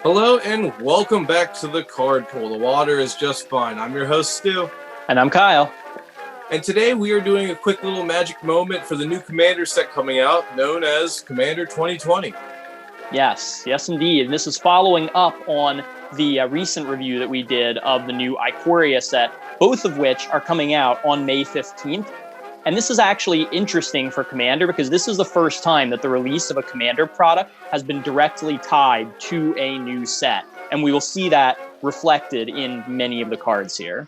Hello and welcome back to the Card Pool. The water is just fine. I'm your host, Stu. And I'm Kyle. And today we are doing a quick little magic moment for the new Commander set coming out, known as Commander 2020. Yes, indeed. And this is following up on the recent review that we did of the new Ikoria set, both of which are coming out on May 15th. And this is actually interesting for Commander because this is the first time that the release of a Commander product has been directly tied to a new set. And we will see that reflected in many of the cards here.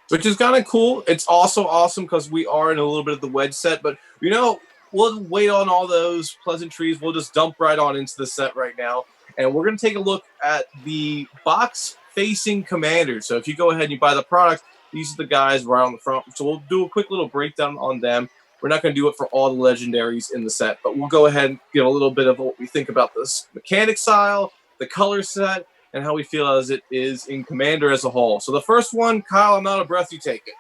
Which is kind of cool. It's also awesome because we are in a little bit of the wedge set, but we'll wait on all those pleasantries. We'll just dump right on into the set right now. And we're going to take a look at the box-facing Commander. So if you go ahead and you buy the product, these are the guys right on the front. So we'll do a quick little breakdown on them. We're not going to do it for all the legendaries in the set, but we'll go ahead and give a little bit of what we think about this mechanic style, the color set, and how we feel as it is in Commander as a whole. So the first one, Kyle, I'm out of breath. You take it.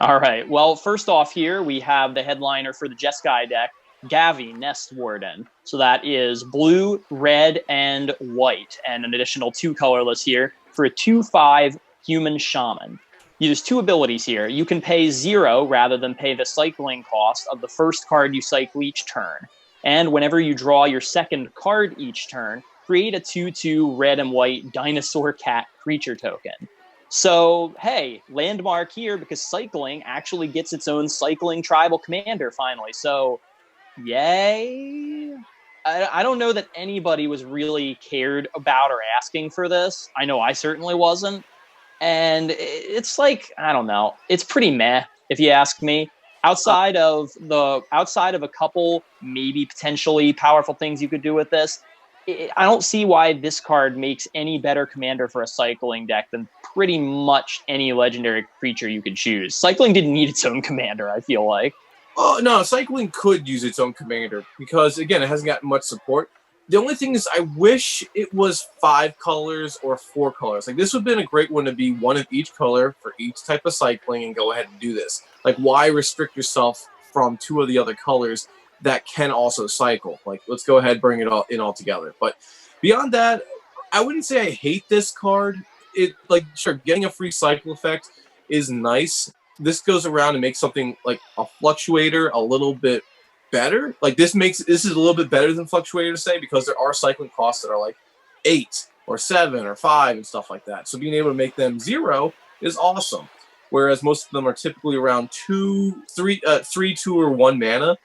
All right. Well, first off here, we have the headliner for the Jeskai deck, Gavi, Nest Warden. So that is blue, red, and white, and an additional 2 colorless here for a 2/5 human shaman. Use 2 abilities here. You can pay 0 rather than pay the cycling cost of the first card you cycle each turn. And whenever you draw your second card each turn, create a 2/2 red and white dinosaur cat creature token. So, hey, landmark here because cycling actually gets its own cycling tribal commander finally. So, yay. I don't know that anybody was really cared about or asking for this. I know I certainly wasn't. And it's like, I don't know, it's pretty meh, if you ask me. Outside of a couple maybe potentially powerful things you could do with this, I don't see why this card makes any better commander for a cycling deck than pretty much any legendary creature you could choose. Cycling didn't need its own commander, I feel like. Oh, no, cycling could use its own commander because, again, it hasn't gotten much support. The only thing is I wish it was 5 colors or 4 colors. Like, this would have been a great one to be 1 of each color for each type of cycling and go ahead and do this. Like, why restrict yourself from 2 of the other colors that can also cycle? Like, let's go ahead and bring it all in all together. But beyond that, I wouldn't say I hate this card. Sure, getting a free cycle effect is nice. This goes around and makes something like a fluctuator a little bit better. Like this is a little bit better than fluctuator to say because there are cycling costs that are like 8 or 7 or 5 and stuff like that. So being able to make them 0 is awesome. Whereas most of them are typically around 3, 2, or 1 mana.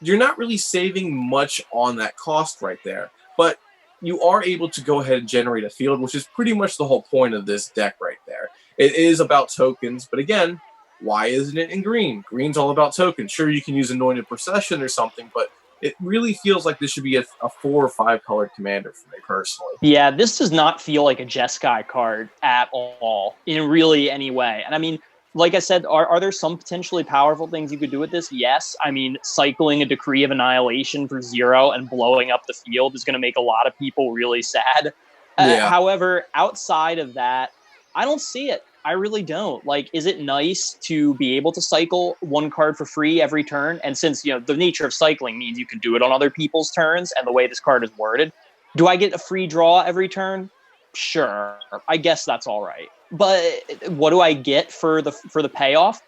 You're not really saving much on that cost right there. But you are able to go ahead and generate a field, which is pretty much the whole point of this deck right there. It is about tokens, but again, why isn't it in green? Green's all about tokens. Sure, you can use Anointed Procession or something, but it really feels like this should be a 4 or 5 colored commander for me personally. Yeah, this does not feel like a Jeskai card at all in really any way. And I mean, like I said, are there some potentially powerful things you could do with this? Yes. I mean, cycling a Decree of Annihilation for 0 and blowing up the field is going to make a lot of people really sad. Yeah. However, outside of that, I don't see it. I really don't. Like, is it nice to be able to cycle 1 card for free every turn? And since, the nature of cycling means you can do it on other people's turns and the way this card is worded, do I get a free draw every turn? Sure. I guess that's all right. But what do I get for the payoff?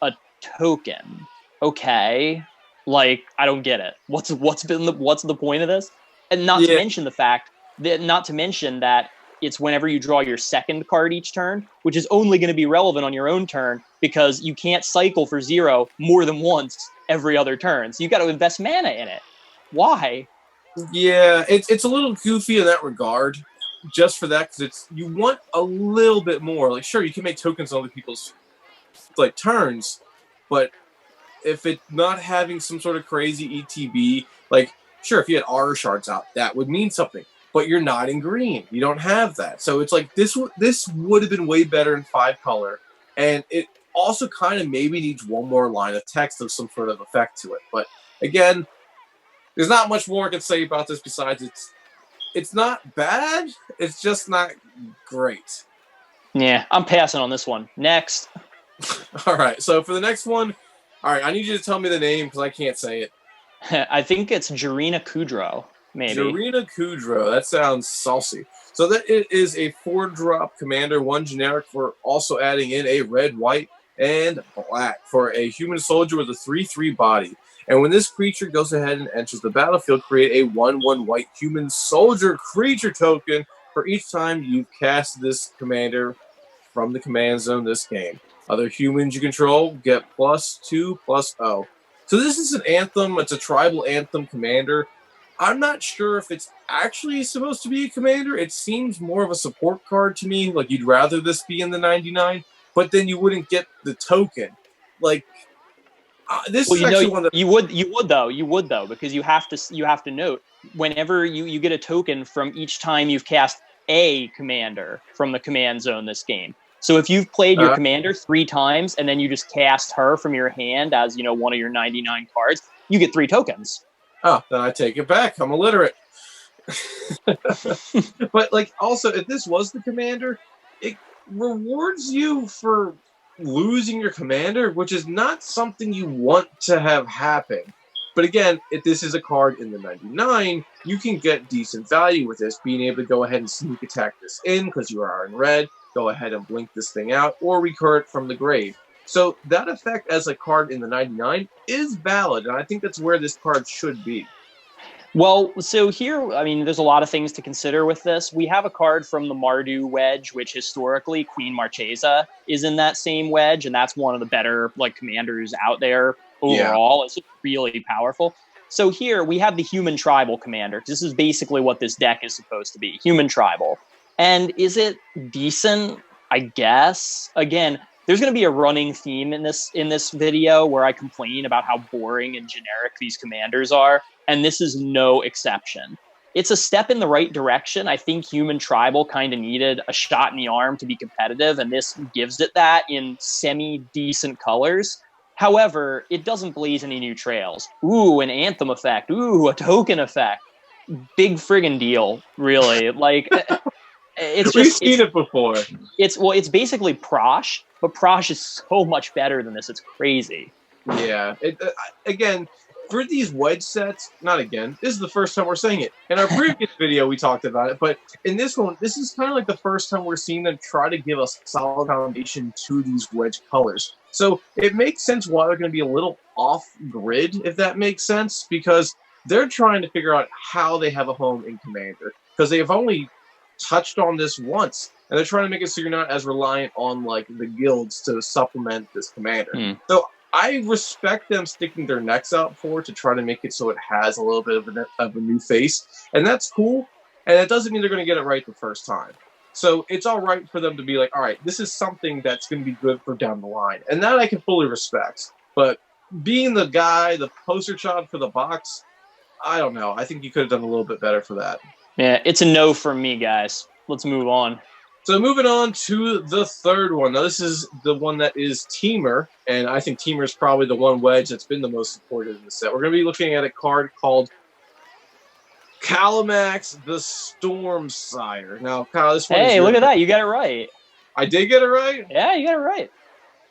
A token. Okay. Like, I don't get it. What's the point of this? And not to mention the fact that it's whenever you draw your second card each turn, which is only going to be relevant on your own turn because you can't cycle for 0 more than once every other turn. So you got to invest mana in it. Why? Yeah, it's a little goofy in that regard, just for that, because you want a little bit more. Like, sure, you can make tokens on other people's turns, but if it's not having some sort of crazy ETB, like, sure, if you had aura shards out, that would mean something. But you're not in green. You don't have that. So it's like this would have been way better in 5 color. And it also kind of maybe needs 1 more line of text of some sort of effect to it. But again, there's not much more I can say about this besides it's not bad. It's just not great. Yeah, I'm passing on this one. Next. All right. So for the next one, all right, I need you to tell me the name because I can't say it. I think it's Jarina Kudrow. Maybe. Jarina Kudrow. That sounds saucy. So that it is a 4-drop commander, 1 generic for also adding in a red, white, and black for a human soldier with a 3/3 body. And when this creature goes ahead and enters the battlefield, create a 1/1 white human soldier creature token for each time you've cast this commander from the command zone this game. Other humans you control get +2/+0. So this is an anthem. It's a tribal anthem commander. I'm not sure if it's actually supposed to be a commander. It seems more of a support card to me. Like you'd rather this be in the 99, but then you wouldn't get the token. Like this Well, is actually one that you would though, because you have to note whenever you get a token from each time you've cast a commander from the command zone this game. So if you've played your commander 3 times and then you just cast her from your hand as one of your 99 cards, you get 3 tokens. Oh, then I take it back. I'm illiterate. But like, also, if this was the commander, it rewards you for losing your commander, which is not something you want to have happen. But again, if this is a card in the 99, you can get decent value with this, being able to go ahead and sneak attack this in because you are in red, go ahead and blink this thing out, or recur it from the grave. So that effect as a card in the 99 is valid, and I think that's where this card should be. Well, so here, I mean, there's a lot of things to consider with this. We have a card from the Mardu wedge, which historically Queen Marchesa is in that same wedge, and that's one of the better commanders out there overall. Yeah. It's really powerful. So here we have the human tribal commander. This is basically what this deck is supposed to be, human tribal. And is it decent? I guess. Again, there's going to be a running theme in this video where I complain about how boring and generic these commanders are, and this is no exception. It's a step in the right direction. I think human tribal kind of needed a shot in the arm to be competitive, and this gives it that in semi-decent colors. However, it doesn't blaze any new trails. Ooh, an anthem effect. Ooh, a token effect. Big friggin' deal, really. We've seen it before. It's basically Prosh, but Prosh is so much better than this. It's crazy. Yeah. Again, for these wedge sets, not again, this is the first time we're saying it. In our previous video, we talked about it, but in this one, this is kind of like the first time we're seeing them try to give a solid foundation to these wedge colors. So it makes sense why they're going to be a little off-grid, if that makes sense, because they're trying to figure out how they have a home in Commander, because they've only touched on this once, and they're trying to make it so you're not as reliant on the guilds to supplement this commander. So I respect them sticking their necks out for it to try to make it so it has a little bit of a new face, and that's cool. And it doesn't mean they're going to get it right the first time. So it's all right for them to be like, all right, this is something that's going to be good for down the line, and that I can fully respect. But being the guy, the poster child for the box, I don't know. I think you could have done a little bit better for that. Yeah, it's a no from me, guys. Let's move on. So moving on to the third one. Now, this is the one that is Teamer, and I think Teamer is probably the one wedge that's been the most supported in the set. We're going to be looking at a card called Calamax the Stormsire. Now, Kyle, this one Hey, look at that. You got it right. I did get it right? Yeah, you got it right.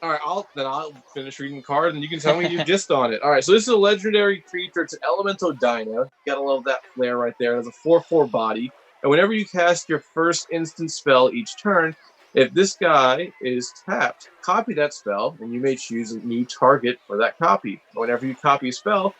All right, I'll finish reading the card, and you can tell me you just on it. All right, so this is a legendary creature. It's an elemental dino. Gotta love that flair right there. It has a 4/4 body. And whenever you cast your first instant spell each turn, if this guy is tapped, copy that spell, and you may choose a new target for that copy. Whenever you copy a spell,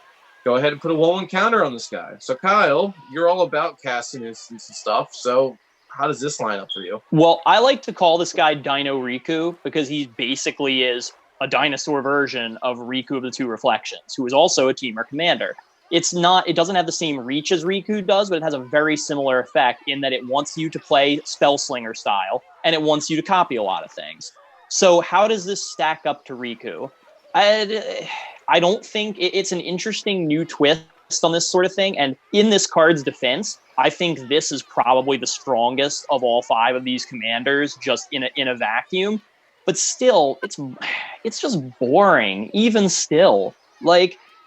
go ahead and put a 1/1 counter on this guy. So, Kyle, you're all about casting instants and stuff, so how does this line up for you? Well, I like to call this guy Dino Riku because he basically is a dinosaur version of Riku of the Two Reflections, who is also a Teamer commander. It doesn't have the same reach as Riku does, but it has a very similar effect in that it wants you to play Spellslinger style, and it wants you to copy a lot of things. So how does this stack up to Riku? I don't think it's an interesting new twist on this sort of thing, and in this card's defense, I think this is probably the strongest of all 5 of these commanders, just in a vacuum. But still, it's just boring, even still.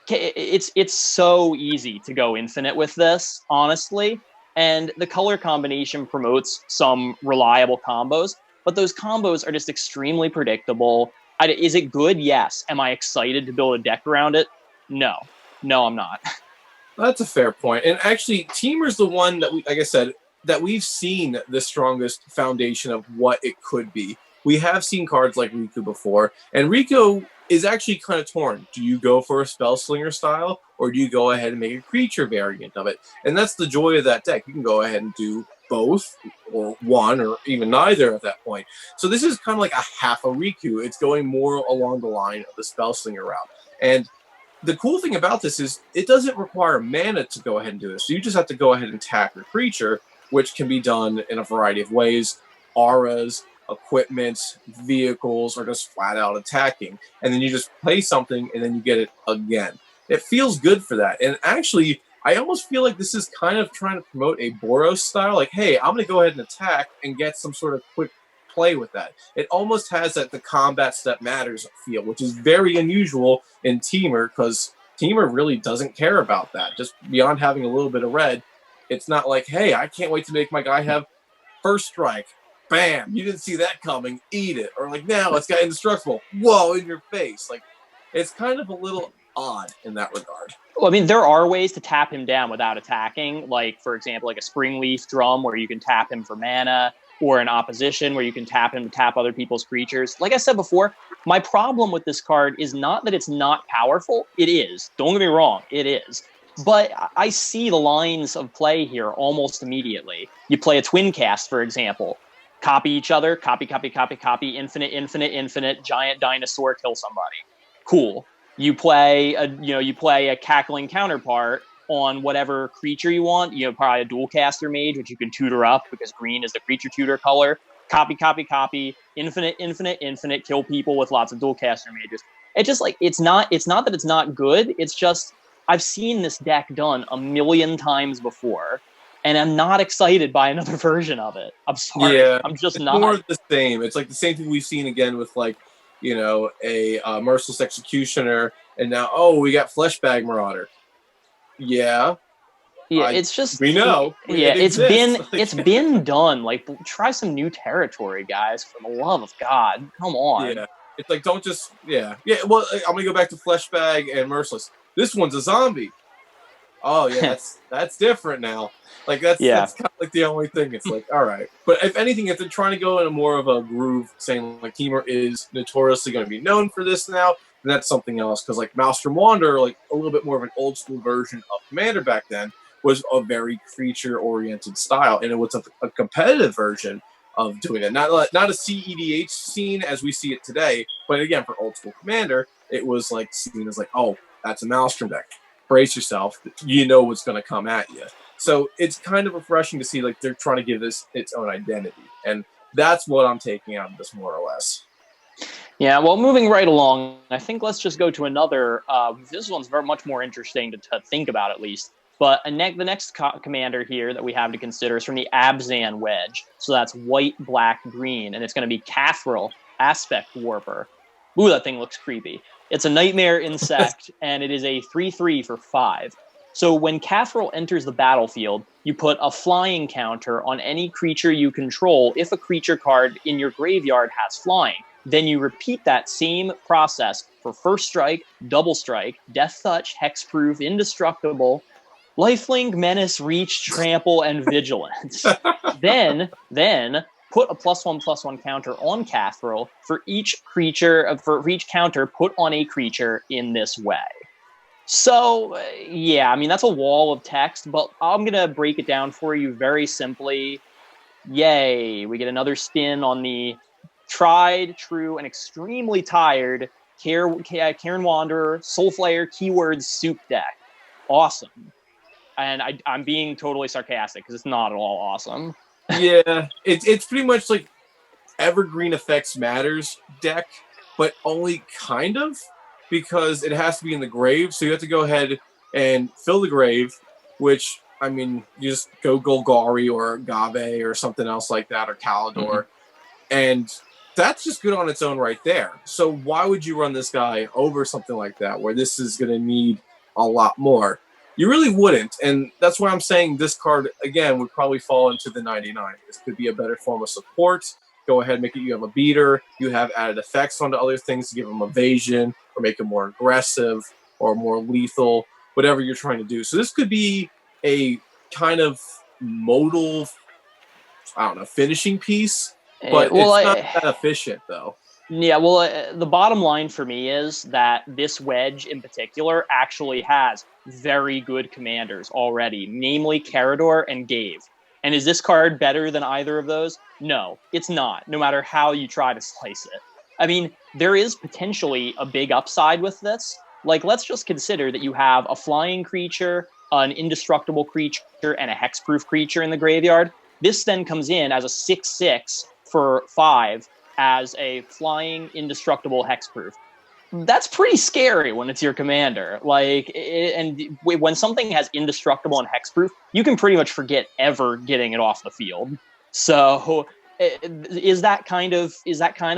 It's so easy to go infinite with this, honestly. And the color combination promotes some reliable combos, but those combos are just extremely predictable. Is it good? Yes. Am I excited to build a deck around it? No. No, I'm not. That's a fair point. And actually, Teamer's the one that, like I said, that we've seen the strongest foundation of what it could be. We have seen cards like Riku before, and Riku is actually kind of torn. Do you go for a spell slinger style, or do you go ahead and make a creature variant of it? And that's the joy of that deck. You can go ahead and do both, or one, or even neither at that point. So this is kind of like a half a Riku. It's going more along the line of the spell slinger route. And the cool thing about this is it doesn't require mana to go ahead and do this. So you just have to go ahead and attack your creature, which can be done in a variety of ways. Auras, equipment, vehicles, or just flat out attacking. And then you just play something and then you get it again. It feels good for that. And actually, I almost feel like this is kind of trying to promote a Boros style. Like, hey, I'm going to go ahead and attack and get some sort of quick play with that. It almost has that the combat step matters feel, which is very unusual in Teamer, because Teamer really doesn't care about that. Just beyond having a little bit of red, it's not like, hey, I can't wait to make my guy have first strike. Bam! You didn't see that coming. Eat it. Or like, now it's got indestructible. Whoa, in your face. Like, it's kind of a little odd in that regard. Well, I mean, there are ways to tap him down without attacking. Like, for example, like a Springleaf Drum where you can tap him for mana, or an opposition where you can tap him to tap other people's creatures. Like I said before, my problem with this card is not that it's not powerful. It is. Don't get me wrong. It is. But I see the lines of play here almost immediately. You play a Twin Cast, for example. Copy each other, copy, infinite, giant dinosaur, kill somebody. Cool. You play a cackling counterpart on whatever creature you want. Probably a dual caster mage, which you can tutor up because green is the creature tutor color. Copy, infinite, kill people with lots of dual caster mages. It's just like, it's not that it's not good. It's just, I've seen this deck done a million times before, and I'm not excited by another version of it. I'm sorry. Yeah, I'm just it's not. more of the same. It's like the same thing we've seen again with like, a Merciless Executioner, and now, we got Fleshbag Marauder. Yeah. It's just we know. It's been done. Like, try some new territory, guys. For the love of God, come on. Yeah, it's like, don't just yeah. Well, I'm gonna go back to Fleshbag and Merciless. This one's a zombie. Oh yeah, that's different now. Like that's kind of like the only thing. It's like, all right, but if anything, if they're trying to go in a more of a groove, saying like Teamer is notoriously going to be known for this now, then that's something else. Because like Maelstrom Wanderer, like a little bit more of an old school version of Commander back then, was a very creature oriented style, and it was a competitive version of doing it. Not a CEDH scene as we see it today, but again for old school Commander, it was like seen as like, oh, that's a Maelstrom deck. Brace yourself. You know what's going to come at you. So it's kind of refreshing to see like they're trying to give this its own identity. And that's what I'm taking out of this more or less. Yeah, well, moving right along, I think let's just go to another. This one's very much more interesting to think about, at least. But the next commander here that we have to consider is from the Abzan Wedge. So that's white, black, green. And it's going to be Cathril, Aspect Warper. Ooh, that thing looks creepy. It's a nightmare insect, and it is a 3/3 for 5. So when Cathril enters the battlefield, you put a flying counter on any creature you control if a creature card in your graveyard has flying. Then you repeat that same process for First Strike, Double Strike, Death Touch, Hexproof, Indestructible, Lifelink, Menace, Reach, Trample, and Vigilance. Then put a +1/+1 counter on Cathril for each counter put on a creature in this way. So, yeah, I mean, that's a wall of text, but I'm going to break it down for you very simply. Yay, we get another spin on the tried, true, and extremely tired Karen Wanderer, Soulflayer, Keywords, Soup deck. Awesome. And I'm being totally sarcastic because it's not at all awesome. Yeah, it's pretty much like Evergreen Effects Matters deck, but only kind of, because it has to be in the grave. So you have to go ahead and fill the grave, which, I mean, you just go Golgari or Agave or something else like that, or Kalidor. Mm-hmm. And that's just good on its own right there. So why would you run this guy over something like that, where this is going to need a lot more? You really wouldn't. And that's why I'm saying this card, again, would probably fall into the 99. This could be a better form of support. Go ahead and make it, you have a beater, you have added effects onto other things to give them evasion, or make them more aggressive, or more lethal, whatever you're trying to do. So this could be a kind of modal I don't know, finishing piece, but it's not that efficient though. Yeah, well, the bottom line for me is that this wedge in particular actually has very good commanders already, namely Carador and Gave. And is this card better than either of those? No, it's not, no matter how you try to slice it. I mean, there is potentially a big upside with this. Like, let's just consider that you have a flying creature, an indestructible creature, and a hexproof creature in the graveyard. This then comes in as a 6/6 for 5 as a flying indestructible hexproof. That's pretty scary when it's your commander. And when something has indestructible and hexproof, you can pretty much forget ever getting it off the field. So is that kind of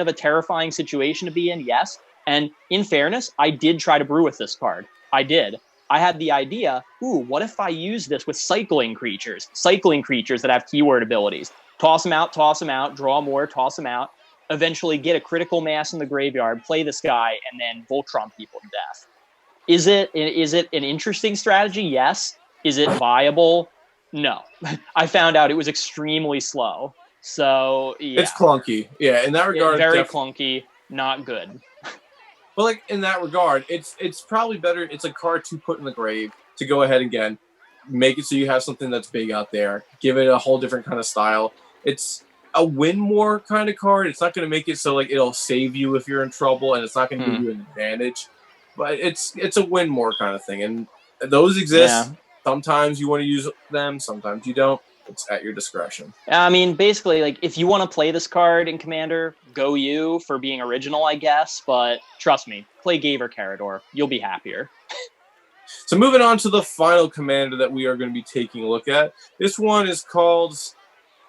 a terrifying situation to be in? Yes. And in fairness, I did try to brew with this card. I did. I had the idea, what if I use this with cycling creatures that have keyword abilities? Toss them out, draw more, toss them out. Eventually get a critical mass in the graveyard, play this guy, and then Voltron people to death. Is it an interesting strategy? Yes. Is it viable? No. I found out it was extremely slow. So, yeah. It's clunky. Yeah, in that regard. Very clunky, not good. But like in that regard, it's probably better. It's a card to put in the grave to go ahead again, make it so you have something that's big out there, give it a whole different kind of style. It's a win more kind of card. It's not going to make it so like it'll save you if you're in trouble, and it's not going to give you an advantage. But it's a win more kind of thing, and those exist. Yeah. Sometimes you want to use them, sometimes you don't. It's at your discretion. I mean, basically, like if you want to play this card in Commander, go you for being original, I guess. But trust me, play Gave or Carador. You'll be happier. So moving on to the final commander that we are going to be taking a look at. This one is called,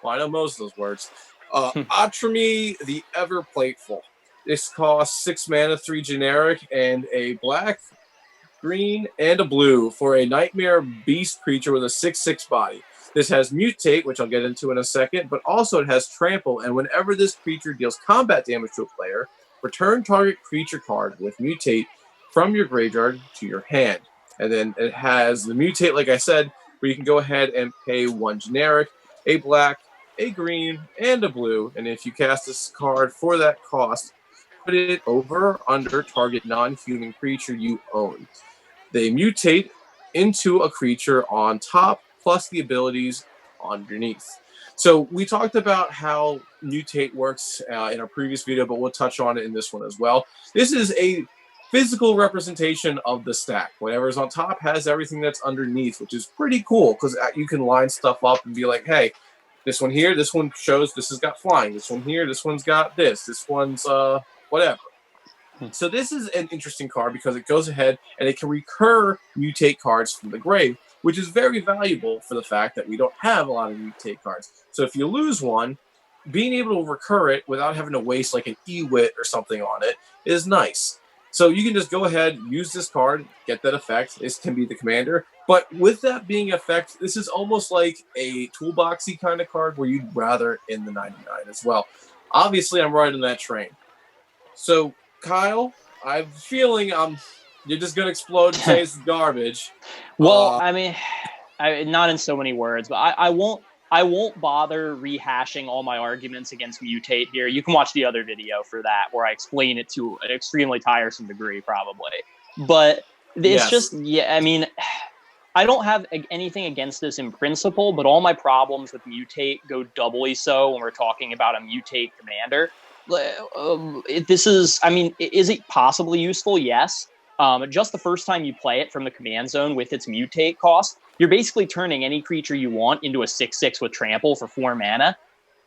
well, I know most of those words. Atrami the Ever Plateful. This costs 6 mana, 3 generic, and a black, green, and a blue for a Nightmare Beast creature with a 6/6 body. This has Mutate, which I'll get into in a second, but also it has Trample, and whenever this creature deals combat damage to a player, return target creature card with Mutate from your graveyard to your hand. And then it has the Mutate, like I said, where you can go ahead and pay 1 generic, a black, a green, and a blue. And if you cast this card for that cost, put it over or under target non-human creature you own. They mutate into a creature on top, plus the abilities underneath. So we talked about how Mutate works in our previous video, but we'll touch on it in this one as well. This is a physical representation of the stack. Whatever's on top has everything that's underneath, which is pretty cool because you can line stuff up and be like, hey, this one here, this one shows this has got flying. This one here, this one's got this. This one's whatever. So this is an interesting card because it goes ahead and it can recur Mutate cards from the grave, which is very valuable for the fact that we don't have a lot of Mutate cards. So if you lose one, being able to recur it without having to waste like an Ewit or something on it is nice. So you can just go ahead, use this card, get that effect. This can be the commander. But with that being effect, this is almost like a toolboxy kind of card where you'd rather in the 99 as well. Obviously, I'm riding that train. So, Kyle, I'm feeling you're just going to explode and say it's garbage. Well, I mean, not in so many words, but I won't bother rehashing all my arguments against Mutate here. You can watch the other video for that, where I explain it to an extremely tiresome degree, probably. But it's just, I mean, I don't have anything against this in principle, but all my problems with Mutate go doubly so when we're talking about a Mutate commander. Is it possibly useful? Yes. Just the first time you play it from the command zone with its Mutate cost, you're basically turning any creature you want into a 6/6 with Trample for 4 mana.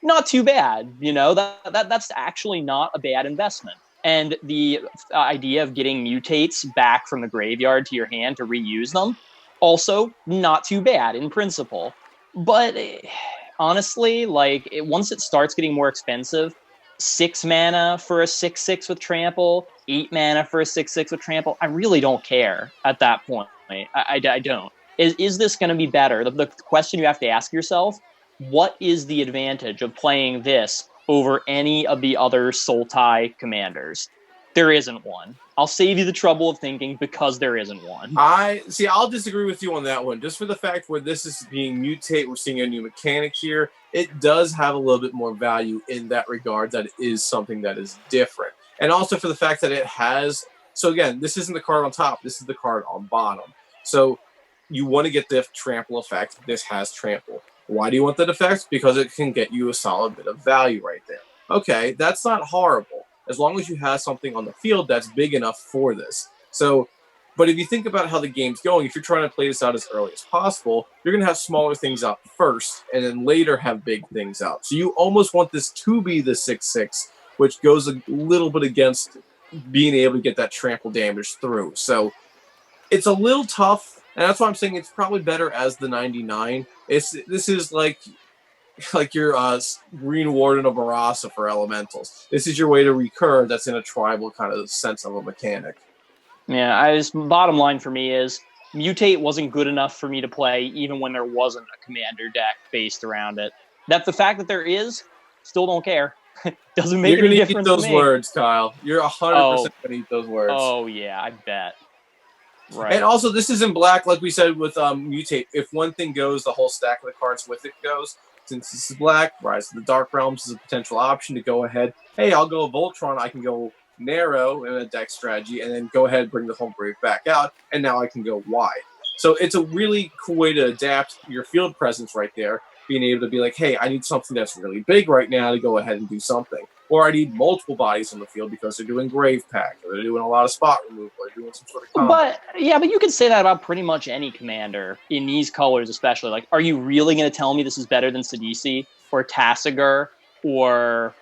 Not too bad, you know. That's actually not a bad investment. And the idea of getting Mutates back from the graveyard to your hand to reuse them, also not too bad in principle. But honestly, once it starts getting more expensive, 6 mana for a 6/6 with Trample, 8 mana for a 6/6 with Trample, I really don't care at that point. I don't. Is this going to be better? The question you have to ask yourself, what is the advantage of playing this over any of the other Sultai commanders? There isn't one. I'll save you the trouble of thinking because there isn't one. I'll disagree with you on that one. Just for the fact where this is being mutate, we're seeing a new mechanic here. It does have a little bit more value in that regard, that it is something that is different. And also for the fact that it has, so again, this isn't the card on top, this is the card on bottom. So you want to get the trample effect. This has trample. Why do you want that effect? Because it can get you a solid bit of value right there. Okay, that's not horrible, as long as you have something on the field that's big enough for this. So, but if you think about how the game's going, if you're trying to play this out as early as possible, you're going to have smaller things out first, and then later have big things out. So you almost want this to be the 6/6, which goes a little bit against being able to get that trample damage through. So it's a little tough, and that's why I'm saying it's probably better as the 99. This is like your Green Warden of Barasa for elementals. This is your way to recur that's in a tribal kind of sense of a mechanic. Yeah, bottom line for me is Mutate wasn't good enough for me to play even when there wasn't a commander deck based around it. That the fact that there is, still don't care. Doesn't make any difference to me. You're going to eat those to me. words, Kyle. You're 100% going to eat those words. Oh, yeah, I bet. Right. And also, this is in black, like we said with Mutate. If one thing goes, the whole stack of the cards with it goes. Since this is black, Rise of the Dark Realms is a potential option to go ahead. Hey, I'll go Voltron. I can go narrow in a deck strategy, and then go ahead and bring the Homebrave back out, and now I can go wide. So it's a really cool way to adapt your field presence right there, being able to be like, hey, I need something that's really big right now to go ahead and do something. Or I need multiple bodies on the field because they're doing Grave Pack, or they're doing a lot of spot removal, or doing some sort of combo. But you could say that about pretty much any commander in these colors, especially. Like, are you really going to tell me this is better than Sidisi or Tassiger or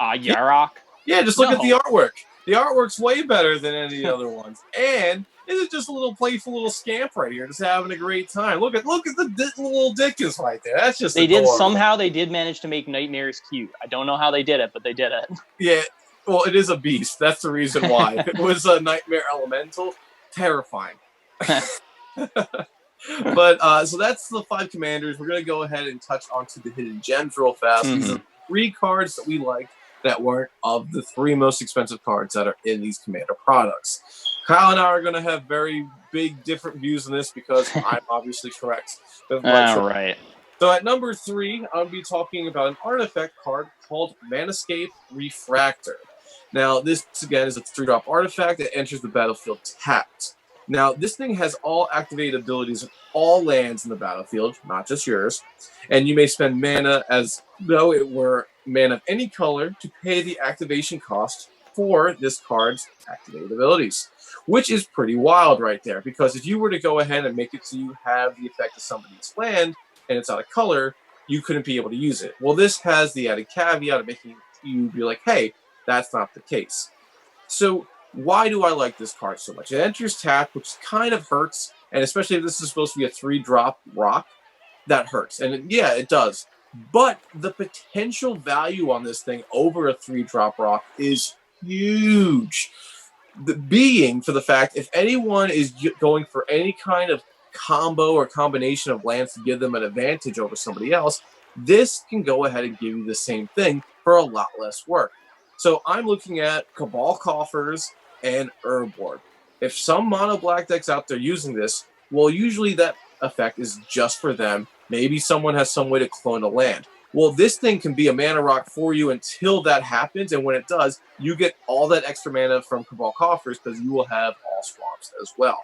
Yarok? Yeah, just look at the artwork. The artwork's way better than any of the other ones. And this is just a little playful little scamp right here, just having a great time. Look at the little Dickens right there. That's just somehow they did manage to make Nightmares cute. I don't know how they did it, but they did it. Yeah, well, it is a beast. That's the reason why. If it was a Nightmare Elemental, terrifying. But so that's the 5 commanders. We're going to go ahead and touch onto the hidden gems real fast. Mm-hmm. These are 3 cards that we liked that weren't of the 3 most expensive cards that are in these commander products. Kyle and I are going to have very big different views on this because I'm obviously correct. Right. So at number 3, I'll be talking about an artifact card called Manascape Refractor. Now, this, again, is a 3-drop artifact that enters the battlefield tapped. Now, this thing has all activated abilities of all lands in the battlefield, not just yours. And you may spend mana as though it were mana of any color to pay the activation cost for this card's activated abilities, which is pretty wild right there. Because if you were to go ahead and make it so you have the effect of somebody's land and it's out of color, you couldn't be able to use it. Well, this has the added caveat of making you be like, hey, that's not the case. So why do I like this card so much? It enters tapped, which kind of hurts, and especially if this is supposed to be a 3-drop rock, that hurts. And yeah, it does. But the potential value on this thing over a 3-drop rock is huge. Being for the fact, if anyone is going for any kind of combo or combination of lands to give them an advantage over somebody else, this can go ahead and give you the same thing for a lot less work. So I'm looking at Cabal Coffers and Urborg. If some mono black decks out there using this, well, usually that effect is just for them. Maybe someone has some way to clone a land. Well, this thing can be a mana rock for you until that happens, and when it does, you get all that extra mana from Cabal Coffers because you will have all swamps as well.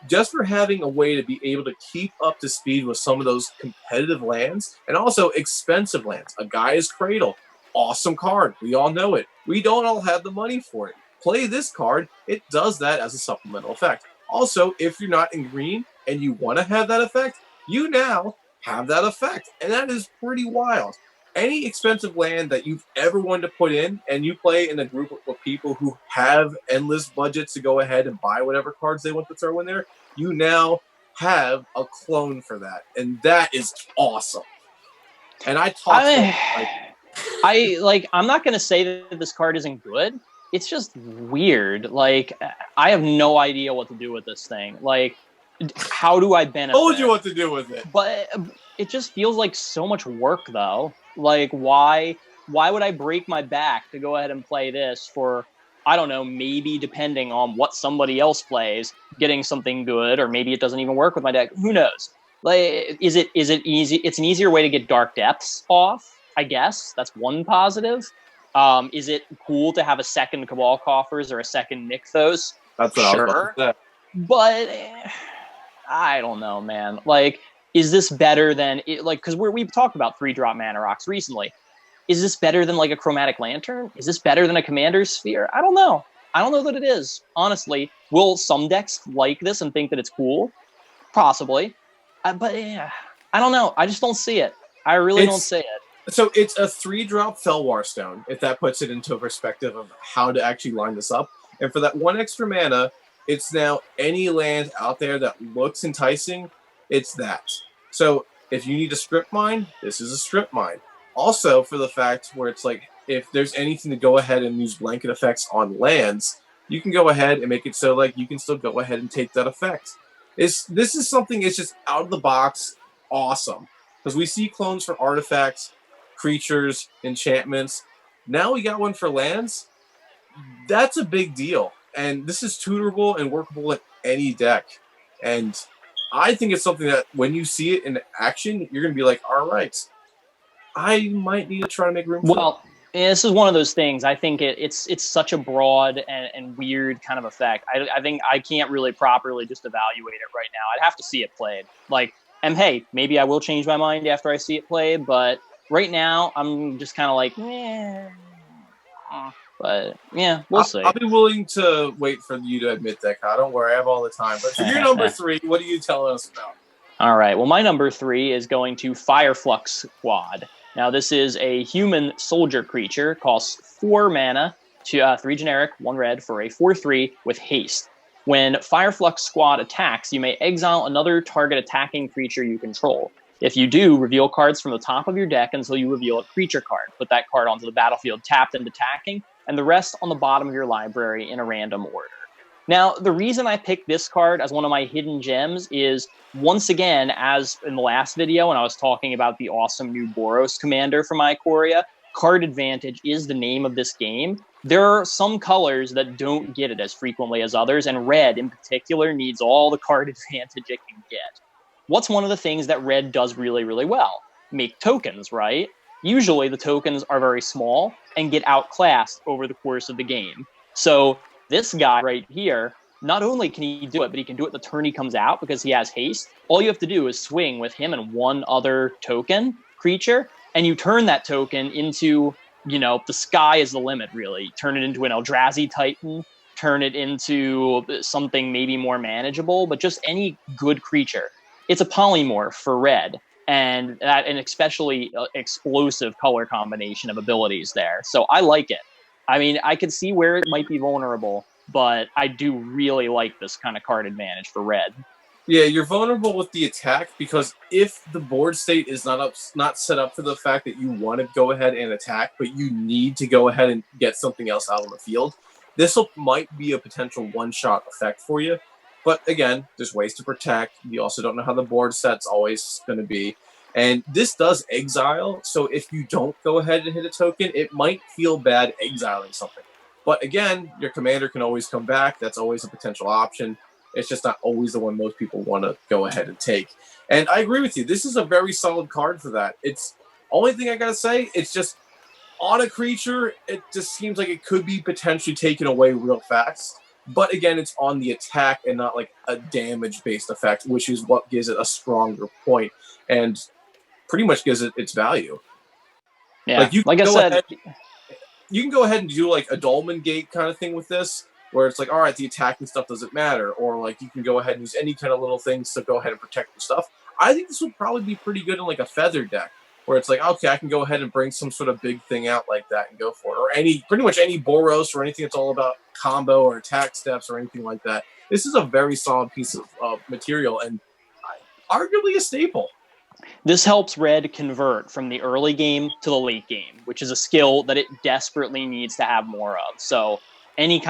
Just for having a way to be able to keep up to speed with some of those competitive lands, and also expensive lands. A Gaia's Cradle, awesome card. We all know it. We don't all have the money for it. Play this card, it does that as a supplemental effect. Also, if you're not in green and you want to have that effect, you now have that effect. And that is pretty wild. Any expensive land that you've ever wanted to put in and you play in a group of people who have endless budgets to go ahead and buy whatever cards they want to throw in there, you now have a clone for that. And that is awesome. And I'm not going to say that this card isn't good. It's just weird. Like, I have no idea what to do with this thing. Like, how do I benefit? I told you what to do with it. But it just feels like so much work, though. Like, why would I break my back to go ahead and play this for I don't know, maybe depending on what somebody else plays, getting something good, or maybe it doesn't even work with my deck. Who knows? Like, is it easy? It's an easier way to get Dark Depths off, I guess. That's one positive. Is it cool to have a second Cabal Coffers or a second Nykthos? That's what I was about to say. But I don't know, man. Like, is this better than because we've talked about 3-drop mana rocks recently. Is this better than like a Chromatic Lantern? Is this better than a Commander's Sphere? I don't know. I don't know that it is. Honestly, will some decks like this and think that it's cool? Possibly. But yeah, I don't know. I just don't see it. I really don't see it. So it's a 3-drop Felwar Stone, if that puts it into a perspective of how to actually line this up. And for that 1 extra mana, it's now any land out there that looks enticing, it's that. So if you need a strip mine, this is a strip mine. Also, for the fact where it's like, if there's anything to go ahead and use blanket effects on lands, you can go ahead and make it so like you can still go ahead and take that effect. This is something, it's just out of the box awesome. Because we see clones for artifacts, creatures, enchantments. Now we got one for lands. That's a big deal. And this is tutorable and workable in any deck. And I think it's something that when you see it in action, you're going to be like, all right, I might need to try to make room for it. Well, this is one of those things. I think it's such a broad and weird kind of effect. I think I can't really properly just evaluate it right now. I'd have to see it played. Like, and hey, maybe I will change my mind after I see it played, but right now I'm just kind of like, eh. But yeah, we'll see. I'll be willing to wait for you to admit that, Kyle. Don't worry, I have all the time. But for your number 3, what are you telling us about? All right. Well, my number 3 is going to Fireflux Squad. Now, this is a human soldier creature, costs 4 mana, 3 generic, 1 red for a 4/3 with haste. When Fireflux Squad attacks, you may exile another target attacking creature you control. If you do, reveal cards from the top of your deck until you reveal a creature card. Put that card onto the battlefield tapped and attacking, and the rest on the bottom of your library in a random order. Now, the reason I picked this card as one of my hidden gems is, once again, as in the last video when I was talking about the awesome new Boros commander from Ikoria, card advantage is the name of this game. There are some colors that don't get it as frequently as others, and red in particular needs all the card advantage it can get. What's one of the things that red does really, really well? Make tokens, right? Usually the tokens are very small and get outclassed over the course of the game. So this guy right here, not only can he do it, but he can do it the turn he comes out because he has haste. All you have to do is swing with him and one other token creature, and you turn that token into, the sky is the limit, really. Turn it into an Eldrazi Titan, turn it into something maybe more manageable, but just any good creature. It's a polymorph for red, and an especially explosive color combination of abilities there. So I like it. I mean, I can see where it might be vulnerable, but I do really like this kind of card advantage for red. Yeah, you're vulnerable with the attack because if the board state is not set up for the fact that you want to go ahead and attack, but you need to go ahead and get something else out on the field, this might be a potential one-shot effect for you. But again, there's ways to protect. You also don't know how the board set's always going to be. And this does exile, so if you don't go ahead and hit a token, it might feel bad exiling something. But again, your commander can always come back. That's always a potential option. It's just not always the one most people want to go ahead and take. And I agree with you. This is a very solid card for that. It's only thing I got to say, it's just on a creature, it just seems like it could be potentially taken away real fast. But again, it's on the attack and not like a damage-based effect, which is what gives it a stronger point and pretty much gives it its value. Yeah, like I said, you can go ahead and do like a Dolmen Gate kind of thing with this, where it's like, all right, the attacking stuff doesn't matter, or like you can go ahead and use any kind of little things to go ahead and protect your stuff. I think this would probably be pretty good in like a Feather deck, where it's like, okay, I can go ahead and bring some sort of big thing out like that and go for it. Or pretty much any Boros or anything that's all about combo or attack steps or anything like that. This is a very solid piece of material and arguably a staple. This helps red convert from the early game to the late game, which is a skill that it desperately needs to have more of. So any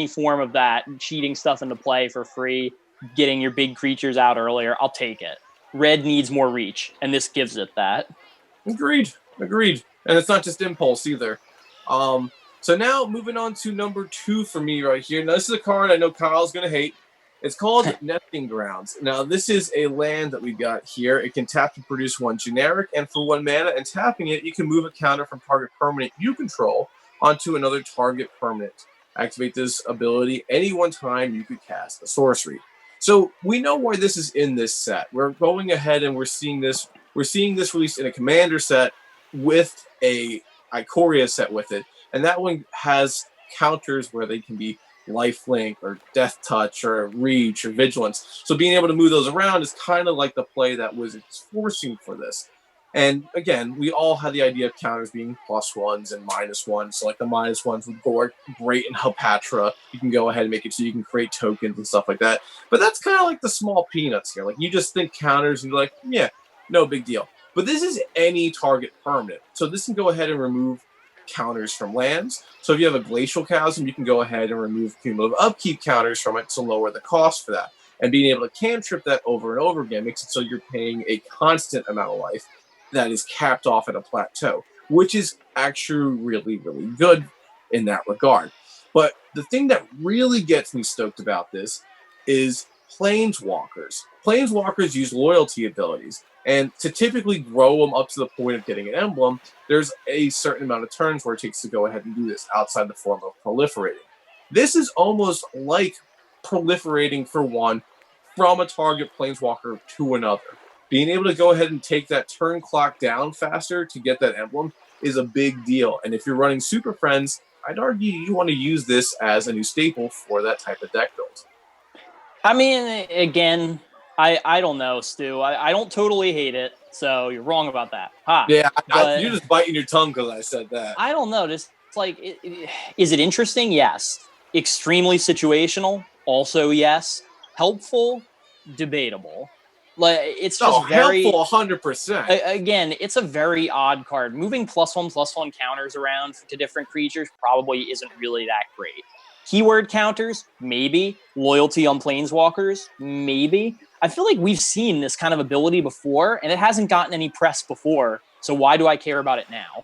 form of that, cheating stuff into play for free, getting your big creatures out earlier, I'll take it. Red needs more reach, and this gives it that. Agreed. And it's not just impulse either. So now moving on to number 2 for me right here. Now this is a card I know Kyle's going to hate. It's called Nesting Grounds. Now this is a land that we got here. It can tap to produce 1 generic, and for 1 mana, and tapping it, you can move a counter from target permanent you control onto another target permanent. Activate this ability any one time you could cast a sorcery. So we know why this is in this set. We're going ahead and we're seeing this released in a commander set with a Ikoria set with it. And that one has counters where they can be lifelink or death touch or reach or vigilance. So being able to move those around is kind of like the play that Wizards forcing for this. And again, we all had the idea of counters being +1s and -1s. So like the -1s would work great in Helpatra. You can go ahead and make it so you can create tokens and stuff like that. But that's kind of like the small peanuts here. Like you just think counters and you're like, yeah, no big deal. But this is any target permanent. So this can go ahead and remove counters from lands. So if you have a Glacial Chasm, you can go ahead and remove cumulative upkeep counters from it to lower the cost for that. And being able to cantrip that over and over again makes it so you're paying a constant amount of life that is capped off at a plateau, which is actually really, really good in that regard. But the thing that really gets me stoked about this is Planeswalkers. Planeswalkers use loyalty abilities, and to typically grow them up to the point of getting an emblem, there's a certain amount of turns where it takes to go ahead and do this outside the form of proliferating. This is almost like proliferating for 1 from a target Planeswalker to another. Being able to go ahead and take that turn clock down faster to get that emblem is a big deal. And if you're running Super Friends, I'd argue you want to use this as a new staple for that type of deck build. I mean, again, I don't know, Stu. I don't totally hate it, so you're wrong about that. Yeah, you're just biting your tongue because I said that. I don't know. Just like, is it interesting? Yes. Extremely situational? Also, yes. Helpful? Debatable. Like it's just very helpful 100%. Again, it's a very odd card. Moving +1/+1 counters around to different creatures probably isn't really that great. Keyword counters, maybe. Loyalty on Planeswalkers, maybe. I feel like we've seen this kind of ability before, and it hasn't gotten any press before. So why do I care about it now?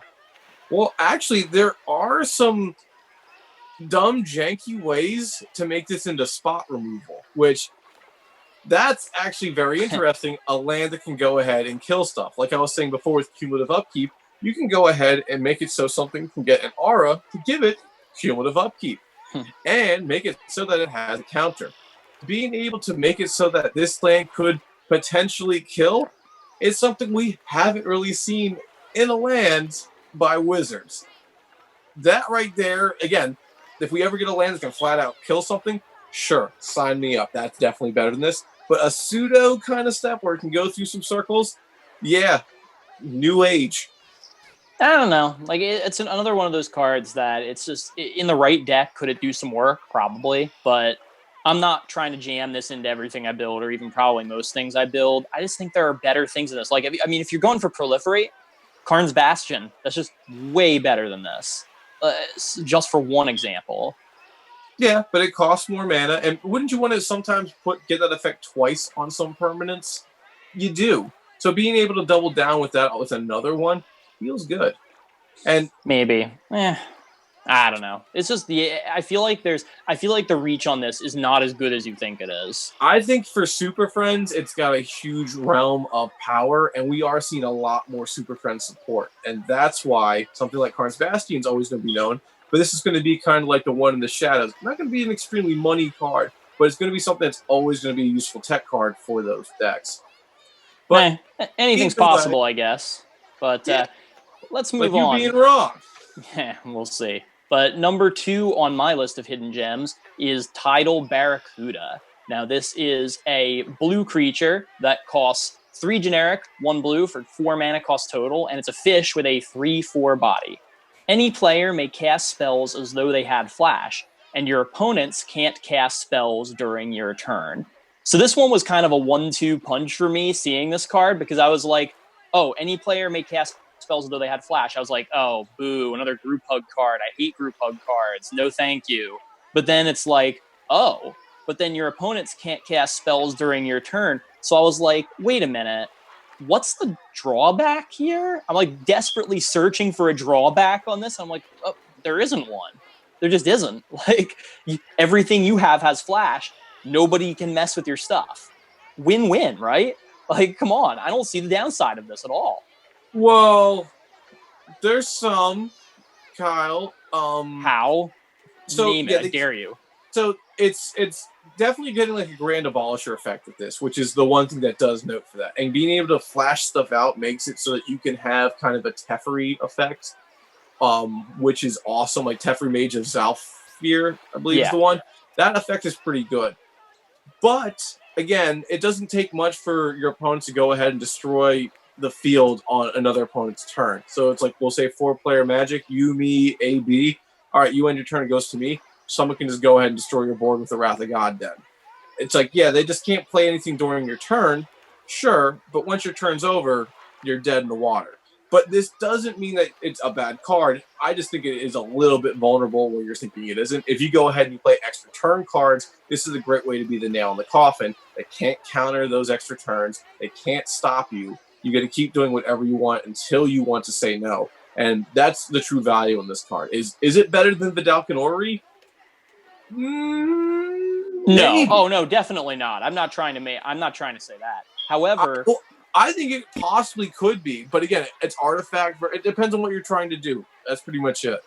Well, actually, there are some dumb, janky ways to make this into spot removal, which that's actually very interesting. A land that can go ahead and kill stuff. Like I was saying before with cumulative upkeep, you can go ahead and make it so something can get an aura to give it cumulative upkeep and make it so that it has a counter. Being able to make it so that this land could potentially kill is something we haven't really seen in a land by Wizards. That right there, again, if we ever get a land that can flat out kill something, sure, sign me up. That's definitely better than this. But a pseudo kind of step where it can go through some circles, yeah, new age. I don't know. Like it's another one of those cards that it's just in the right deck. Could it do some work? Probably, but I'm not trying to jam this into everything I build, or even probably most things I build. I just think there are better things in this. Like, I mean, if you're going for proliferate, Karn's Bastion, that's just way better than this. Just for one example. Yeah, but it costs more mana, and wouldn't you want to sometimes get that effect twice on some permanents? You do. So being able to double down with that with another one feels good. And maybe, I don't know. It's just I feel like the reach on this is not as good as you think it is. I think for Super Friends, it's got a huge realm of power, and we are seeing a lot more Super Friends support, and that's why something like Karn's Bastion is always going to be known. But this is going to be kind of like the one in the shadows. Not going to be an extremely money card, but it's going to be something that's always going to be a useful tech card for those decks. But anything's possible, I guess. But let's move on. You being wrong. Yeah, we'll see. But number 2 on my list of hidden gems is Tidal Barracuda. Now, this is a blue creature that costs 3 generic, 1 blue for 4 mana cost total, and it's a fish with a 3/4 body. Any player may cast spells as though they had flash, and your opponents can't cast spells during your turn. So this one was kind of a 1-2 punch for me seeing this card, because I was like, oh, any player may cast spells as though they had flash. I was like, oh, boo, another group hug card. I hate group hug cards. No thank you. But then it's like, oh, but then your opponents can't cast spells during your turn. So I was like, wait a minute. What's the drawback here? I'm like desperately searching for a drawback on this. I'm like, oh, there isn't one. There just isn't. Like, everything you have has flash. Nobody can mess with your stuff. Win-win, right? Like, come on. I don't see the downside of this at all. Well, there's some, Kyle. How? So Name yeah, it. I dare you. so it's definitely getting like a grand abolisher effect with this, which is the one thing that does note for that. And being able to flash stuff out makes it so that you can have kind of a Teferi effect, which is awesome. Like Teferi Mage of Zalfir, I believe is the one. That effect is pretty good. But again, it doesn't take much for your opponent to go ahead and destroy the field on another opponent's turn. So it's like, we'll say 4-player Magic, you, me, A, B. All right, you end your turn, it goes to me. Someone can just go ahead and destroy your board with the Wrath of God then. It's like, yeah, they just can't play anything during your turn, sure, but once your turn's over, you're dead in the water. But this doesn't mean that it's a bad card. I just think it is a little bit vulnerable where you're thinking it isn't. If you go ahead and you play extra turn cards, this is a great way to be the nail in the coffin. They can't counter those extra turns. They can't stop you. You got to keep doing whatever you want until you want to say no. And that's the true value in this card. Is it better than Vidalcan Orrery? No. Oh no, definitely not. I'm not trying to say that. However, I think it possibly could be, but again, it's artifact. It depends on what you're trying to do. That's pretty much it.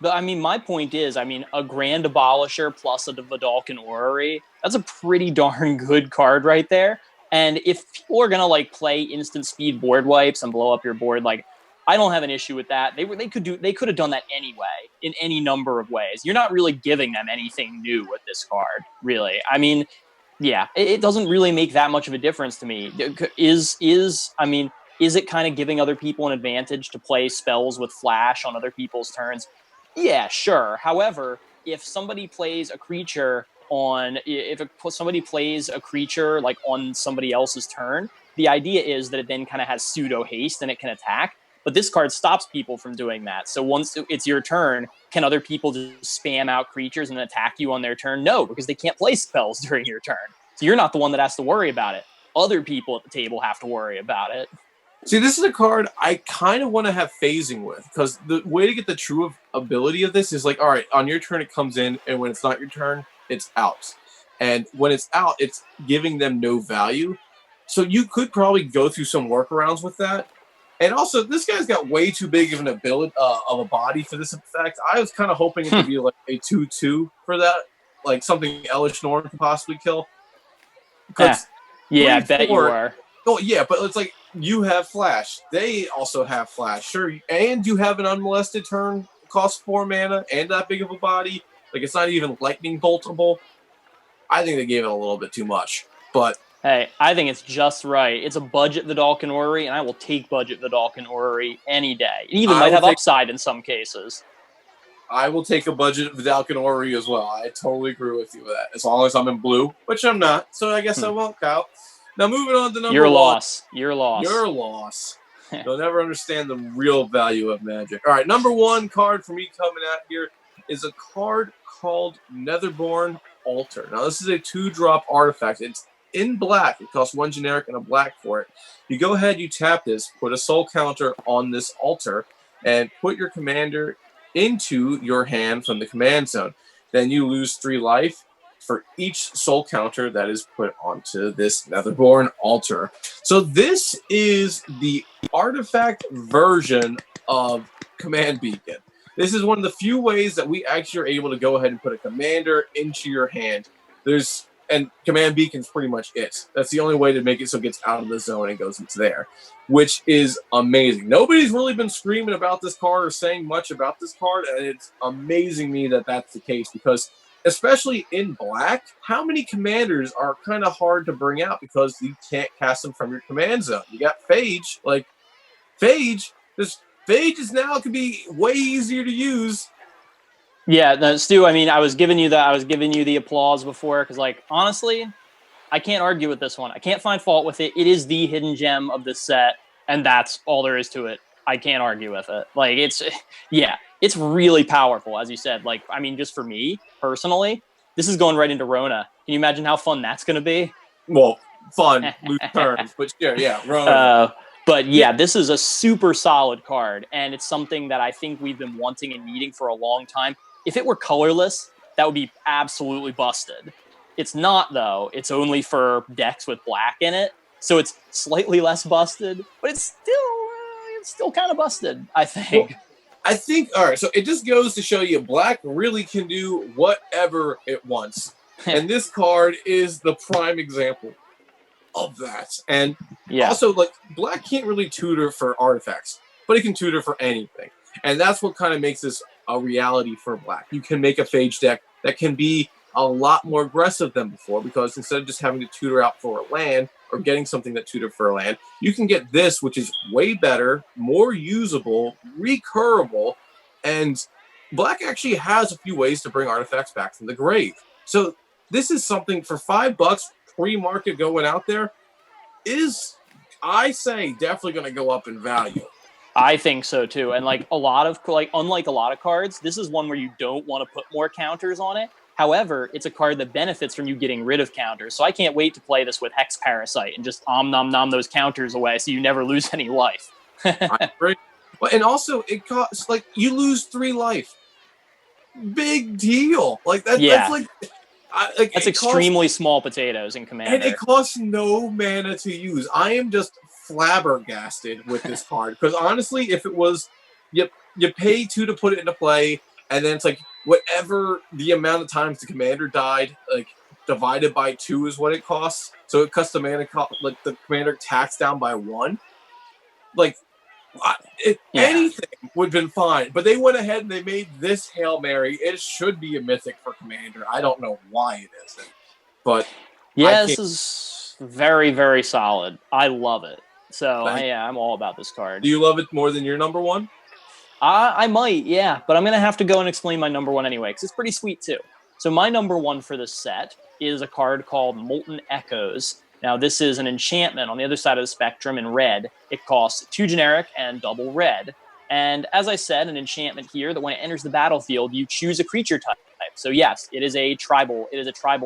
But I mean, my point is, I mean, a Grand Abolisher plus a Vidalcan Orrery, that's a pretty darn good card right there. And if people are gonna like play instant speed board wipes and blow up your board, like, I don't have an issue with that. They could have done that anyway in any number of ways. You're not really giving them anything new with this card, really. I mean, yeah, it doesn't really make that much of a difference to me. Is it kind of giving other people an advantage to play spells with flash on other people's turns? Yeah, sure. However, if somebody plays a creature like on somebody else's turn, the idea is that it then kind of has pseudo haste and it can attack. But this card stops people from doing that. So once it's your turn, can other people just spam out creatures and attack you on their turn? No, because they can't play spells during your turn. So you're not the one that has to worry about it. Other people at the table have to worry about it. See, this is a card I kind of want to have phasing with, because the way to get the true ability of this is like, all right, on your turn it comes in, and when it's not your turn, it's out. And when it's out, it's giving them no value. So you could probably go through some workarounds with that. And also, this guy's got way too big of an ability of a body for this effect. I was kind of hoping it could be like a 2/2 for that, like something Elish Norn could possibly kill. Yeah, I bet you are. Oh yeah, but it's like you have flash. They also have flash, sure, and you have an unmolested turn, costs 4 mana, and that big of a body. Like, it's not even lightning boltable. I think they gave it a little bit too much, but. Hey, I think it's just right. It's a budget Vidalcan Orrery, and I will take budget Vidalcan Orrery any day. It even might have upside in some cases. I will take a budget Vidalcan Orrery as well. I totally agree with you with that. As long as I'm in blue, which I'm not, so I guess I won't, Kyle. Now, moving on to number Your one. loss. Your loss. Your loss. You'll never understand the real value of Magic. All right, number one card for me coming out here is a card called Netherborn Altar. Now, this is a 2-drop artifact. It's in black. It costs 1 generic and a black for it. You go ahead, you tap this, put a soul counter on this altar, and put your commander into your hand from the command zone. Then you lose 3 life for each soul counter that is put onto this Netherborn altar. So this is the artifact version of Command Beacon. This is one of the few ways that we actually are able to go ahead and put a commander into your hand. And Command Beacon's pretty much it. That's the only way to make it so it gets out of the zone and goes into there, which is amazing. Nobody's really been screaming about this card or saying much about this card, and it's amazing me that that's the case, because especially in black, how many commanders are kind of hard to bring out because you can't cast them from your command zone? You got Phage. Like, Phage is now can be way easier to use. Yeah, no, Stu, I mean, I was giving you the applause before, because, like, honestly, I can't argue with this one. I can't find fault with it. It is the hidden gem of this set, and that's all there is to it. I can't argue with it. Like, it's really powerful, as you said. Like, I mean, just for me, personally, this is going right into Rona. Can you imagine how fun that's going to be? Well, fun, lose turns, but sure, yeah, Rona. But yeah, this is a super solid card, and it's something that I think we've been wanting and needing for a long time. If it were colorless, that would be absolutely busted. It's not, though. It's only for decks with black in it, so it's slightly less busted, but it's still kind of busted, I think. Well, I think, all right, so it just goes to show you black really can do whatever it wants. And this card is the prime example of that. And also, like, black can't really tutor for artifacts, but it can tutor for anything. And that's what kind of makes this a reality for black. You can make a phage deck that can be a lot more aggressive than before, because instead of just having to tutor out for a land or getting something that tutor for a land, you can get this, which is way better, more usable, recurable, and black actually has a few ways to bring artifacts back from the grave. So this is something for $5 pre-market going out there is, I say, definitely going to go up in value. I think so too. And like unlike a lot of cards, this is one where you don't want to put more counters on it. However, it's a card that benefits from you getting rid of counters. So I can't wait to play this with Hex Parasite and just nom nom those counters away so you never lose any life. I agree. Well, and also it costs, like, you lose 3 life. Big deal. Like that. Yeah. That's extremely small potatoes in Commander. And it costs no mana to use. I am just flabbergasted with this card, because honestly, if it was you pay 2 to put it into play, and then it's like whatever the amount of times the commander died, like divided by 2 is what it costs. So it cuts the mana like the commander tax down by 1. Like anything would have been fine, but they went ahead and they made this Hail Mary. It should be a mythic for commander. I don't know why it isn't, but yeah, this is very, very solid. I love it. So I'm all about this card. Do you love it more than your number one? I might, yeah, but I'm gonna have to go and explain my number one anyway, because it's pretty sweet too. So my number one for this set is a card called Molten Echoes. Now, this is an enchantment on the other side of the spectrum in red. It costs 2 generic and double red. And as I said, an enchantment here that when it enters the battlefield, you choose a creature type. So yes, it is a tribal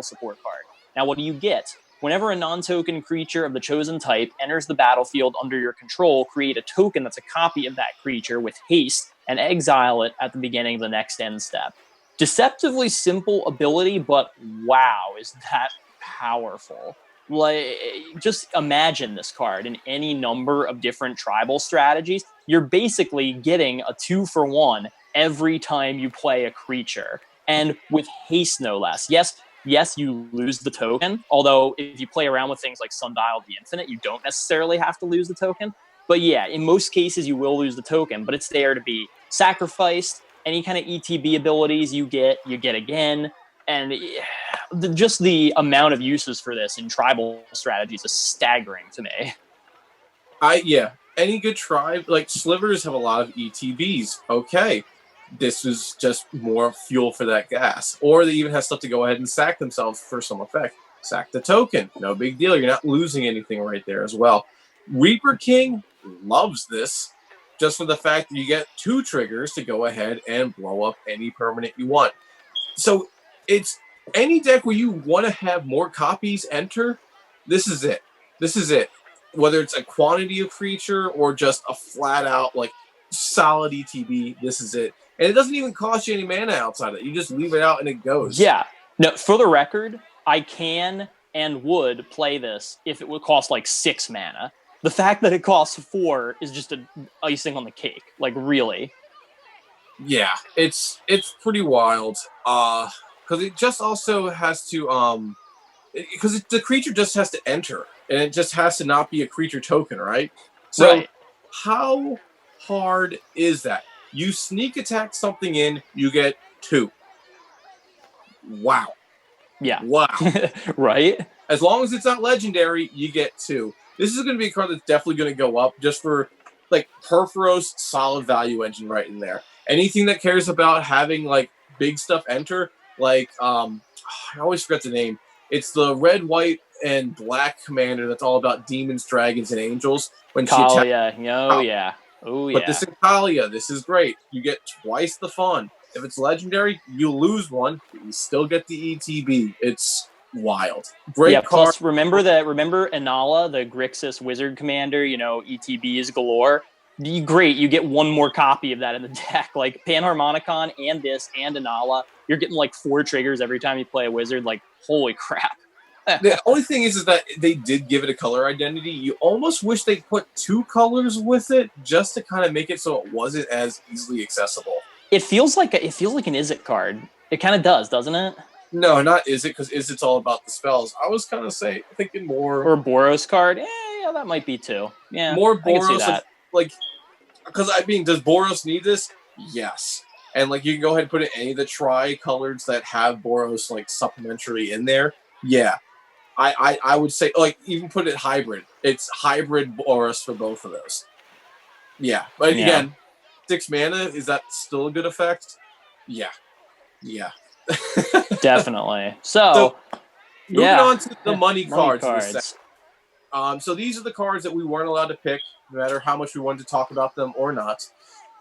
support card. Now, what do you get? Whenever a non-token creature of the chosen type enters the battlefield under your control, create a token that's a copy of that creature with haste and exile it at the beginning of the next end step. Deceptively simple ability, but wow, is that powerful. Like, just imagine this card in any number of different tribal strategies. You're basically getting a 2-for-1 every time you play a creature, and with haste no less. Yes, you lose the token, although if you play around with things like Sundial the Infinite, you don't necessarily have to lose the token. But yeah, in most cases, you will lose the token, but it's there to be sacrificed. Any kind of ETB abilities you get again. And just the amount of uses for this in tribal strategies is staggering to me. Any good tribe, like slivers have a lot of ETBs. Okay, this is just more fuel for that gas. Or they even have stuff to go ahead and sack themselves for some effect. Sack the token, no big deal. You're not losing anything right there as well. Reaper King loves this, just for the fact that you get 2 triggers to go ahead and blow up any permanent you want. So it's any deck where you want to have more copies enter, this is it. This is it. Whether it's a quantity of creature or just a flat out like solid ETB, this is it. And it doesn't even cost you any mana outside of it. You just leave it out and it goes. Yeah. No, for the record, I can and would play this if it would cost like 6 mana. The fact that it costs 4 is just an icing on the cake. Like, really. Yeah, it's pretty wild. Because it just also has to because the creature just has to enter, and it just has to not be a creature token, right? So how hard is that? You sneak attack something in, you get 2. Wow. Yeah. Wow. Right? As long as it's not legendary, you get 2. This is going to be a card that's definitely going to go up just for, like, Perforos, solid value engine right in there. Anything that cares about having, like, big stuff enter, like, I always forget the name. It's the red, white, and black commander that's all about demons, dragons, and angels. When Ikoria. Oh, yeah. But this Ikoria, this is great. You get twice the fun. If it's legendary, you lose 1, but you still get the ETB. It's wild. Great Yeah, card. plus remember Inala, the Grixis wizard commander, ETBs galore. Great, you get one more copy of that in the deck. Like Panharmonicon and this and Inala, you're getting like 4 triggers every time you play a wizard. Like, holy crap. The only thing is that they did give it a color identity. You almost wish they put 2 colors with it just to kind of make it so it wasn't as easily accessible. It feels like an Izzet card. It kind of does, doesn't it? No, not Izzet, because Izzet's all about the spells. I was kind of thinking more... Or a Boros card. Yeah, that might be too. Yeah, more I can see Boros, that. because does Boros need this? Yes. And you can go ahead and put in any of the tri-colors that have Boros supplementary in there. Yeah. I would say even put it hybrid. It's hybrid Boros for both of those. Yeah. But again, 6 mana, is that still a good effect? Yeah. Yeah. Definitely. So moving on to the money cards. So these are the cards that we weren't allowed to pick, no matter how much we wanted to talk about them or not.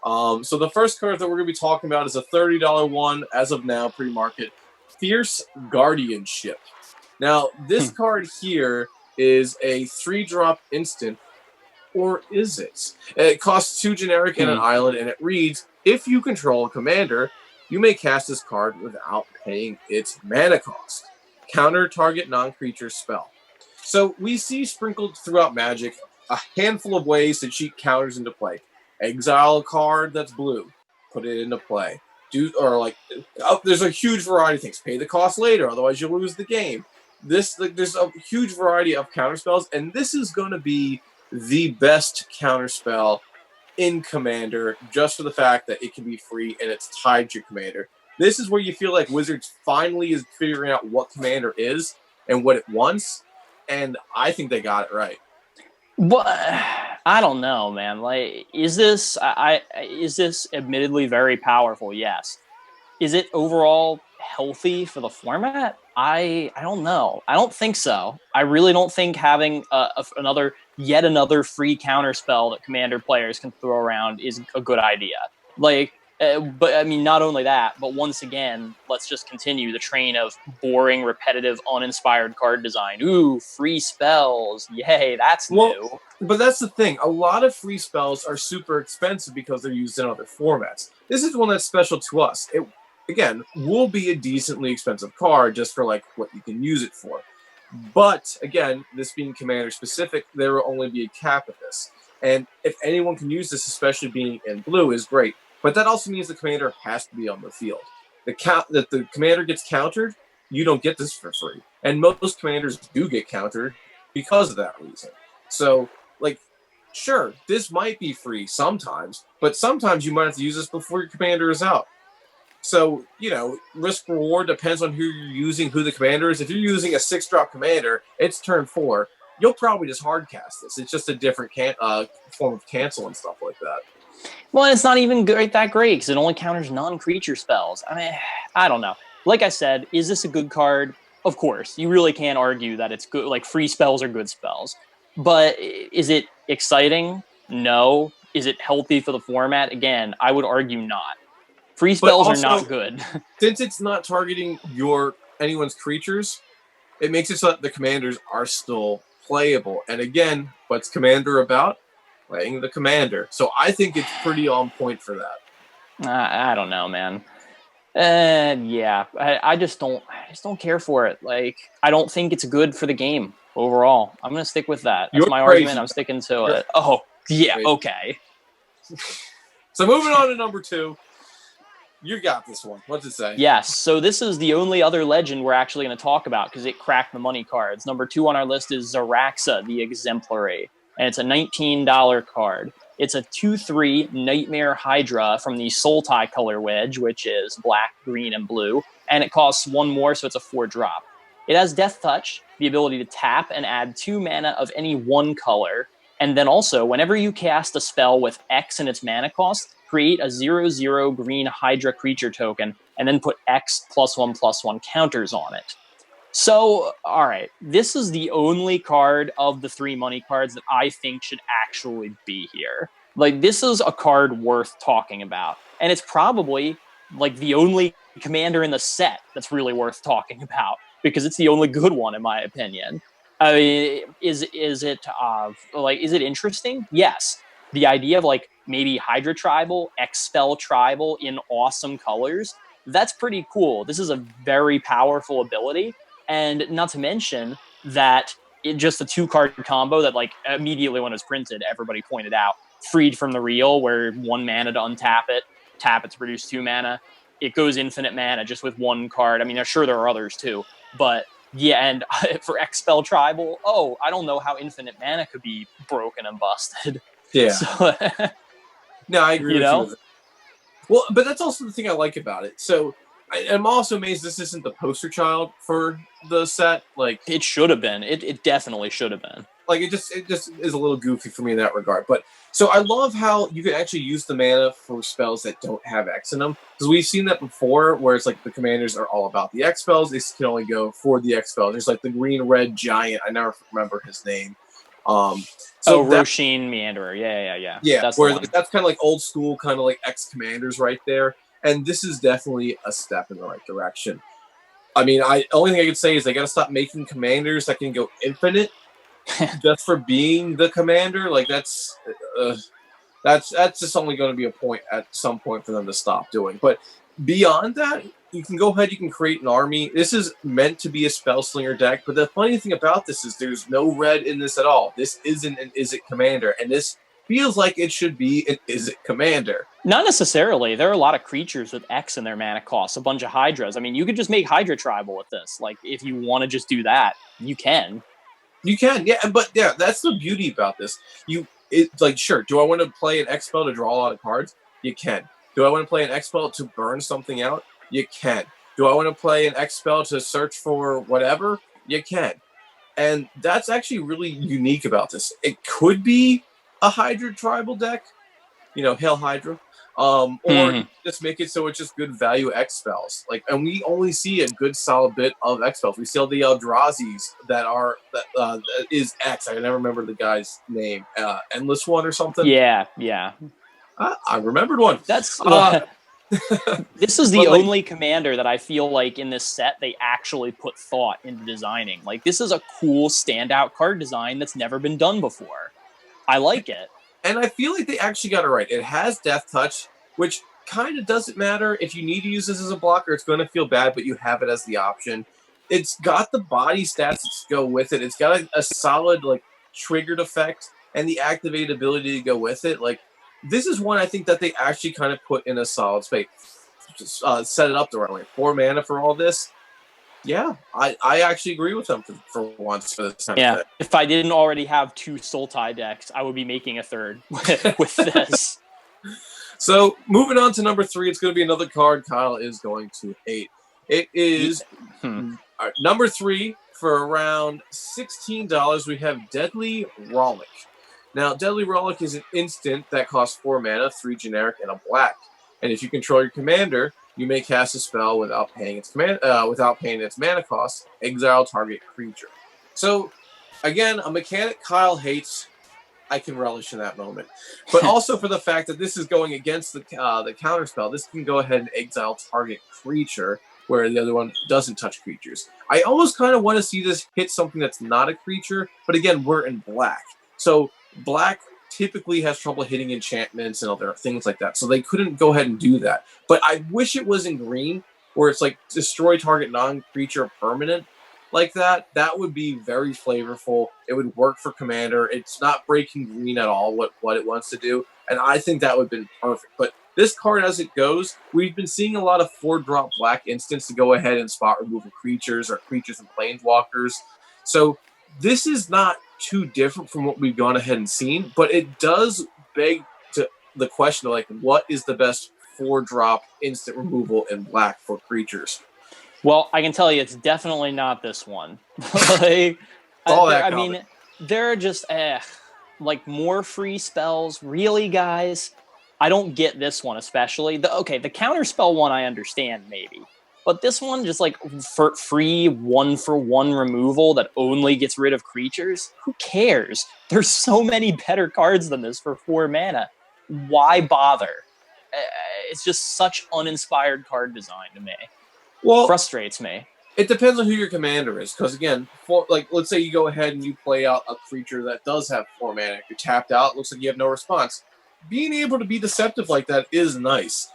So the first card that we're going to be talking about is a $30 one, as of now, pre-market. Fierce Guardianship. Now, this card here is a 3-drop instant, or is it? It costs 2 generic and an island, and it reads, if you control a commander, you may cast this card without paying its mana cost. Counter target non-creature spell. So we see sprinkled throughout Magic a handful of ways to cheat counters into play. Exile a card that's blue, put it into play. There's a huge variety of things. Pay the cost later, otherwise you lose the game. There's a huge variety of counter spells, and this is going to be the best counter spell in Commander, just for the fact that it can be free and it's tied to your Commander. This is where you feel like Wizards finally is figuring out what Commander is and what it wants, and I think they got it right. Well, I don't know, man. Is this admittedly very powerful? Yes. Is it overall healthy for the format? I don't know. I don't think so. I really don't think having yet another free counter spell that Commander players can throw around is a good idea. But I mean, not only that, but once again, let's just continue the train of boring, repetitive, uninspired card design. Ooh, free spells. Yay, that's new. But that's the thing. A lot of free spells are super expensive because they're used in other formats. This is one that's special to us. It, again, will be a decently expensive card just for what you can use it for. But, again, this being Commander specific, there will only be a cap at this. And if anyone can use this, especially being in blue, is great. But that also means the Commander has to be on the field. That the Commander gets countered, you don't get this for free. And most Commanders do get countered because of that reason. So, sure, this might be free sometimes, but sometimes you might have to use this before your Commander is out. So, risk-reward depends on who you're using, who the Commander is. If you're using a 6-drop Commander, it's turn 4, you'll probably just hardcast this. It's just a different form of cancel and stuff like that. Well, it's not even that great because it only counters non-creature spells. I mean, I don't know. Like I said, is this a good card? Of course. You really can't argue that it's good. Free spells are good spells. But is it exciting? No. Is it healthy for the format? Again, I would argue not. Free spells are not good. Since it's not targeting anyone's creatures, it makes it so that the commanders are still playable. And again, what's Commander about? Playing the Commander. So I think it's pretty on point for that. I don't know, man. Yeah, I just don't care for it. I don't think it's good for the game overall. I'm gonna stick with that. That's my argument. I'm sticking to it. Oh, yeah, crazy. Okay. So moving on to number 2. You got this one. What's it say? Yes. So this is the only other legend we're actually going to talk about because it cracked the money cards. Number 2 on our list is Zaraxa, the Exemplary. And it's a $19 card. It's a 2/3 Nightmare Hydra from the Sultai color wedge, which is black, green, and blue. And it costs 1 more, so it's a 4-drop. It has Death Touch, the ability to tap and add 2 mana of any 1 color. And then also, whenever you cast a spell with X in its mana cost, create a 0/0 green Hydra creature token, and then put X +1/+1 counters on it. So, all right, this is the only card of the 3 money cards that I think should actually be here. This is a card worth talking about. And it's probably, the only commander in the set that's really worth talking about. because it's the only good one in my opinion. I mean, is it is it interesting? Yes. The idea of like maybe Hydra Tribal, Expel Tribal in awesome colors, that's pretty cool. This is a very powerful ability, and not to mention that it just a 2-card combo that like immediately when it was printed, everybody pointed out freed from the real, where 1 mana to untap it, tap it to produce 2 mana. It goes infinite mana just with 1 card. I mean, I'm sure there are others too, but yeah, and for Expel Tribal, I don't know how infinite mana could be broken and busted. Yeah. So, no, I agree you with know? you. Well, but that's also the thing I like about it. So I'm also amazed this isn't the poster child for the set. Like it should have been. It definitely should have been. Like it just is a little goofy for me in that regard. But so I love how you can actually use the mana for spells that don't have X in them, because we've seen that before, where it's like the commanders are all about the X spells. They can only go for the X spells. There's like the green red giant. I never remember his name. Roshin Meanderer. Yeah. Yeah, that's that's kind of like old school, kind of like X commanders right there. And this is definitely a step in the right direction. I mean, only thing I could say is they got to stop making commanders that can go infinite just for being the commander. Like that's just only going to be a point at some point for them to stop doing. But beyond that, you can go ahead. You can create an army. This is meant to be a spell slinger deck. But the funny thing about this is there's no red in this at all. This isn't an Is It Commander, and this feels like it should be an Is It Commander. Not necessarily. There are a lot of creatures with X in their mana costs, a bunch of Hydras. I mean, you could just make Hydra Tribal with this. Like, if you want to just do that, you can. You can, yeah. But yeah, that's the beauty about this. It's like, sure, do I want to play an X spell to draw a lot of cards? You can. Do I want to play an X spell to burn something out? You can. Do I want to play an X spell to search for whatever? You can. And that's actually really unique about this. It could be a Hydra tribal deck, Hail Hydra, or just make it so it's just good value X spells. Like, and we only see a good solid bit of X spells. We see all the Eldrazi's that is X. I can never remember the guy's name. Endless One or something. Yeah. I remembered one. That's this is the only commander that I feel like in this set they actually put thought into designing. Like, this is a cool standout card design that's never been done before. I like it. And I feel like they actually got it right. It has Death Touch, which kind of doesn't matter. If you need to use this as a blocker, it's going to feel bad, but you have it as the option. It's got the body stats to go with it. It's got a solid, like, triggered effect and the activated ability to go with it. Like, this is one I think that they actually kind of put in a solid space. Just set it up the right way. 4 mana for all this. Yeah, I actually agree with them for once for this time. Yeah, if I didn't already have 2 Sultai decks, I would be making a third with this. So, moving on to number 3, it's going to be another card Kyle is going to hate. It is number 3 for around $16. We have Deadly Rollick. Now, Deadly Rollick is an instant that costs 4 mana, 3 generic, and a black. And if you control your commander, you may cast a spell without paying its mana cost. Exile target creature. So, again, a mechanic Kyle hates. I can relish in that moment, but also for the fact that this is going against the counter spell. This can go ahead and exile target creature, where the other one doesn't touch creatures. I almost kind of want to see this hit something that's not a creature, but again, we're in black, so black typically has trouble hitting enchantments and other things like that, so they couldn't go ahead and do that. But I wish it was in green, where it's like destroy target non-creature permanent like that. That would be very flavorful. It would work for commander. It's not breaking green at all what it wants to do, and I think that would have been perfect. But this card, as it goes, we've been seeing a lot of 4-drop black instants to go ahead and spot removal creatures or creatures and planeswalkers. So this is not too different from what we've gone ahead and seen, but it does beg to the question of, like, what is the best 4-drop instant removal in black for creatures? Well, I can tell you it's definitely not this one. I mean, there are just like more free spells. Really, guys? I don't get this one especially. The counterspell one I understand maybe. But this one, just like for free 1-for-1 removal that only gets rid of creatures, who cares? There's so many better cards than this for 4 mana. Why bother? It's just such uninspired card design to me. Well, frustrates me. It depends on who your commander is, because again, let's say you go ahead and you play out a creature that does have 4 mana, you're tapped out, looks like you have no response. Being able to be deceptive like that is nice,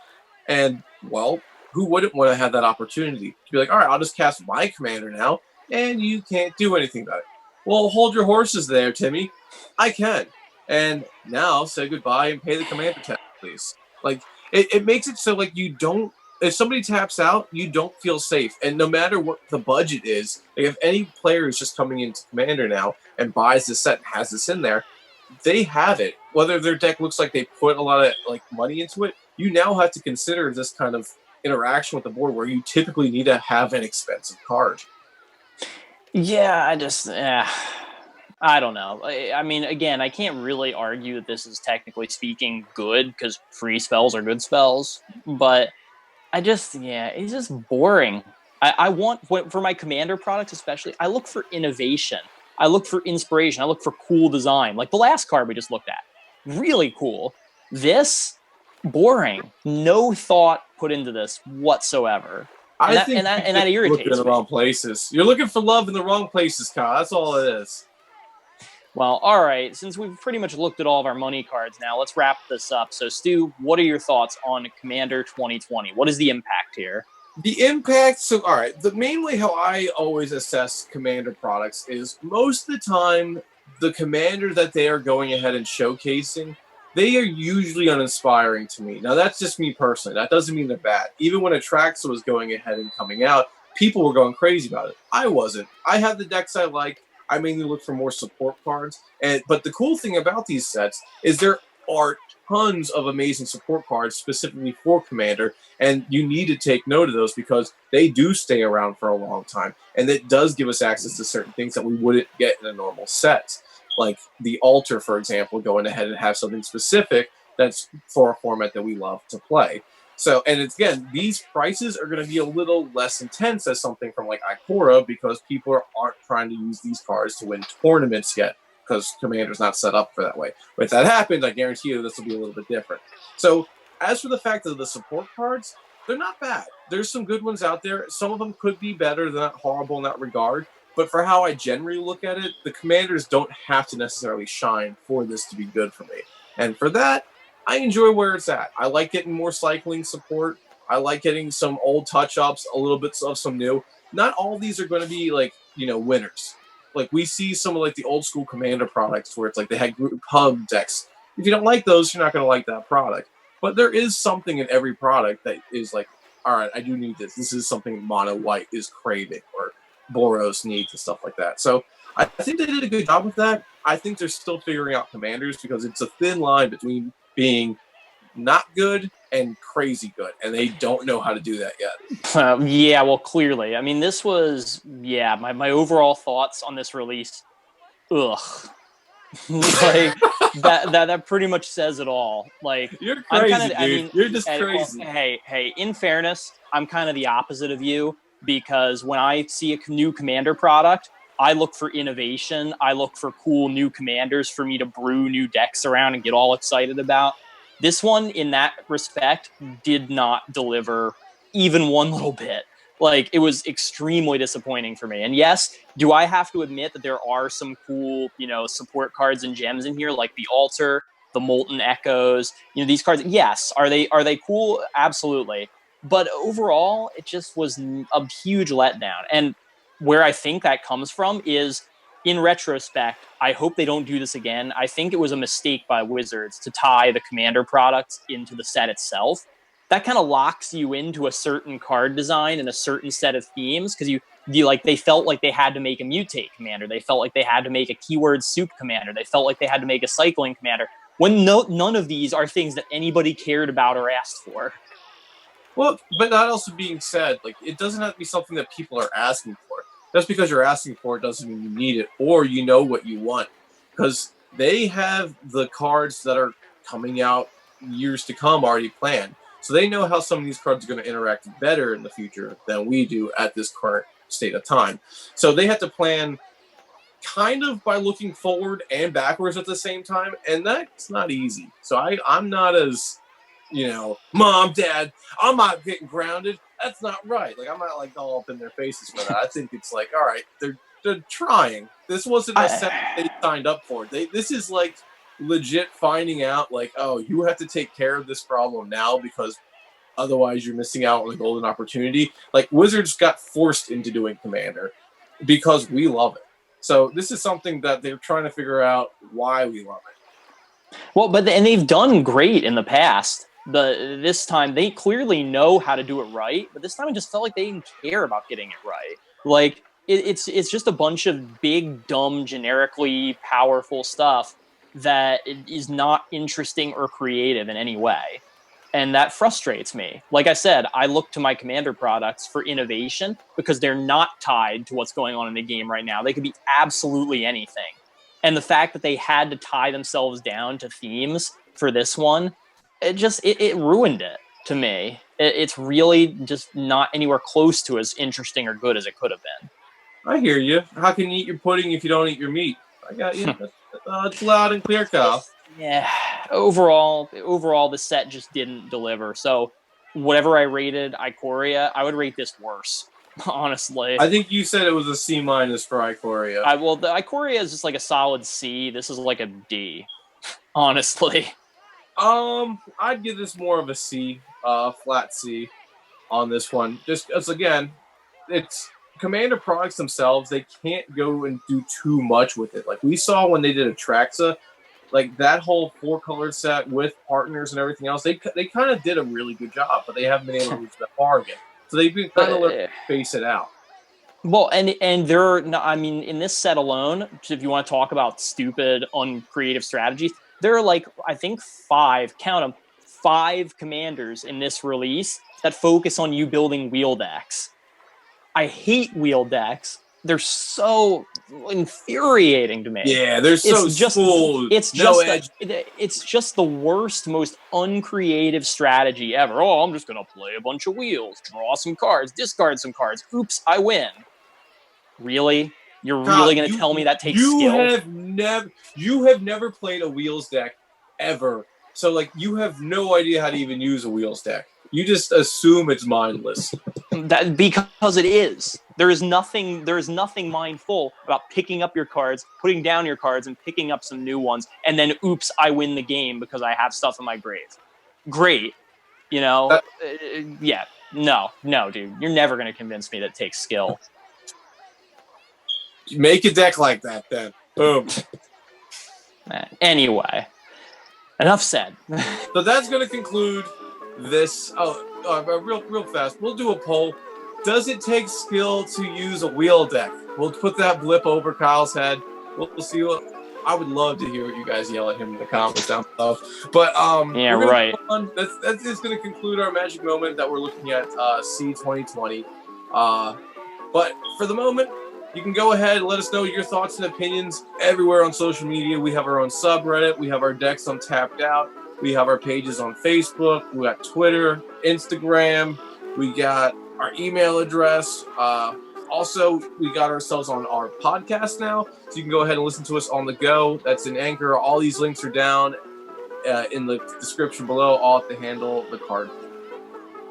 and well, who wouldn't want to have that opportunity to be like, all right, I'll just cast my commander now, and you can't do anything about it. Well, hold your horses there, Timmy. I can, and now say goodbye and pay the commander tax, please. Like it makes it so like you don't. If somebody taps out, you don't feel safe. And no matter what the budget is, like if any player is just coming into Commander now and buys this set and has this in there, they have it. Whether their deck looks like they put a lot of like money into it, you now have to consider this kind of interaction with the board where you typically need to have an expensive card. Yeah, I don't know. I mean, again, I can't really argue that this is technically speaking good because free spells are good spells, but it's just boring. I want, for my commander products especially, I look for innovation. I look for inspiration. I look for cool design. Like the last card we just looked at. Really cool. This, boring. No thought put into this whatsoever. And that irritates me. In the wrong places. You're looking for love in the wrong places, Kyle. That's all it is. Well, all right. Since we've pretty much looked at all of our money cards now, let's wrap this up. So, Stu, what are your thoughts on Commander 2020? What is the impact here? The impact, so all right, the main way how I always assess Commander products is most of the time the Commander that they are going ahead and showcasing, they are usually uninspiring to me. Now, that's just me personally. That doesn't mean they're bad. Even when Atraxa was going ahead and coming out, people were going crazy about it. I wasn't. I have the decks I like. I mainly look for more support cards. But the cool thing about these sets is there are tons of amazing support cards specifically for Commander, and you need to take note of those because they do stay around for a long time, and it does give us access to certain things that we wouldn't get in a normal set. Like the Altar, for example, going ahead and have something specific that's for a format that we love to play. So, and it's, again, these prices are going to be a little less intense as something from like Ikoria because people aren't trying to use these cards to win tournaments yet because Commander's not set up for that way. But if that happens, I guarantee you this will be a little bit different. So, as for the fact of the support cards, they're not bad. There's some good ones out there. Some of them could be better. They're not horrible in that regard. But for how I generally look at it, the Commanders don't have to necessarily shine for this to be good for me. And for that, I enjoy where it's at. I like getting more cycling support. I like getting some old touch-ups, a little bit of some new. Not all of these are going to be, like, winners. Like, we see some of, like, the old-school Commander products where it's like they had group hub decks. If you don't like those, you're not going to like that product. But there is something in every product that is like, all right, I do need this. This is something Mono White is craving or Boros needs and stuff like that. So I think they did a good job with that. I think they're still figuring out Commanders because it's a thin line between being not good and crazy good, and they don't know how to do that yet. Yeah, well, clearly. I mean, this was, my overall thoughts on this release, ugh. Like, that pretty much says it all. Like, you're crazy, dude. You're just crazy. Hey, in fairness, I'm kind of the opposite of you because when I see a new Commander product, I look for innovation. I look for cool new commanders for me to brew new decks around and get all excited about. This one, in that respect, did not deliver even one little bit. Like, it was extremely disappointing for me. And yes, do I have to admit that there are some cool, support cards and gems in here, like the Altar, the Molten Echoes, these cards? Yes. Are they cool? Absolutely. But overall, it just was a huge letdown. And where I think that comes from is, in retrospect, I hope they don't do this again. I think it was a mistake by Wizards to tie the Commander products into the set itself. That kind of locks you into a certain card design and a certain set of themes because they felt like they had to make a Mutate Commander. They felt like they had to make a Keyword Soup Commander. They felt like they had to make a Cycling Commander when none of these are things that anybody cared about or asked for. Well, but that also being said, like, it doesn't have to be something that people are asking for. Just because you're asking for it doesn't mean you need it or you know what you want. Because they have the cards that are coming out years to come already planned. So they know how some of these cards are going to interact better in the future than we do at this current state of time. So they have to plan kind of by looking forward and backwards at the same time. And that's not easy. So I'm not as, Mom, Dad, I'm not getting grounded. that's not right. Like, I'm not like all up in their faces for that. I think it's like, all right, they're trying. This wasn't a set they signed up for. This is like legit finding out, like, oh, you have to take care of this problem now because otherwise you're missing out on the golden opportunity. Like, Wizards got forced into doing Commander because we love it. So this is something that they're trying to figure out why we love it. Well, and they've done great in the past. This time they clearly know how to do it right, but this time it just felt like they didn't care about getting it right. Like it's just a bunch of big, dumb, generically powerful stuff that is not interesting or creative in any way. And that frustrates me. Like I said, I look to my Commander products for innovation because they're not tied to what's going on in the game right now. They could be absolutely anything. And the fact that they had to tie themselves down to themes for this one, it ruined it to me. It's really just not anywhere close to as interesting or good as it could have been. I hear you. How can you eat your pudding if you don't eat your meat? I got you. It's loud and clear, Kyle. Yeah. Overall, the set just didn't deliver. So whatever I rated Ikoria, I would rate this worse. Honestly, I think you said it was a C- for Ikoria. The Ikoria is just like a solid C. This is like a D. Honestly, I'd give this more of a C, flat C, on this one. Just as again, it's Commander products themselves. They can't go and do too much with it. Like we saw when they did Atraxa, like that whole 4-color set with partners and everything else. They kind of did a really good job, but they haven't been able to reach that bargain. So they've been kind of learning to face it out. Well, and there, I mean, in this set alone, if you want to talk about stupid, uncreative strategies, there are like, I think 5 commanders in this release that focus on you building wheel decks. I hate wheel decks. They're so infuriating to me. Yeah, they're so smooth. It's just the worst, most uncreative strategy ever. Oh, I'm just gonna play a bunch of wheels, draw some cards, discard some cards. Oops, I win. Really? You're really gonna tell me that takes skill? You have never played a wheels deck ever. So like you have no idea how to even use a wheels deck. You just assume it's mindless. That because it is. There is nothing mindful about picking up your cards, putting down your cards, and picking up some new ones, and then oops, I win the game because I have stuff in my grave. Great. You know? Yeah. No, dude. You're never gonna convince me that it takes skill. Make a deck like that then. Boom. Anyway. Enough said. So that's gonna conclude this. Real fast. We'll do a poll. Does it take skill to use a wheel deck? We'll put that blip over Kyle's head. We'll see what. I would love to hear what you guys yell at him in the comments down below. But yeah, right. That's just going to conclude our magic moment that we're looking at C 2020. But for the moment, you can go ahead and let us know your thoughts and opinions everywhere on social media. We have our own subreddit. We have our decks on Tapped Out. We have our pages on Facebook. We got Twitter, Instagram. We got our email address. Also, we got ourselves on our podcast now, so you can go ahead and listen to us on the go. That's in Anchor. All these links are down in the description below, all at the handle, the card.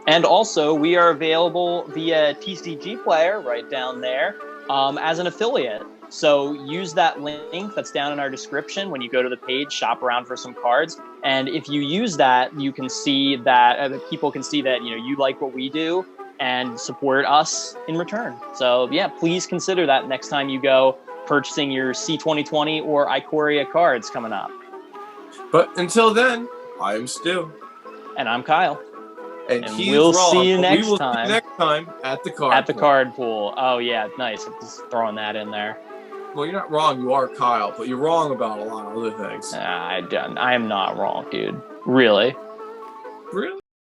And also, we are available via TCG Player right down there as an affiliate. So use that link that's down in our description when you go to the page, shop around for some cards. And if you use that, you can see that people can see that you like what we do and support us in return. So yeah, please consider that next time you go purchasing your C2020 or Ikoria cards coming up. But until then, I am Stu. And I'm Kyle. And we'll see you next time. See you next time at the card At the card pool. Oh yeah, nice. I'm just throwing that in there. Well, you're not wrong. You are Kyle, but you're wrong about a lot of other things. I am not wrong, dude. Really? Really?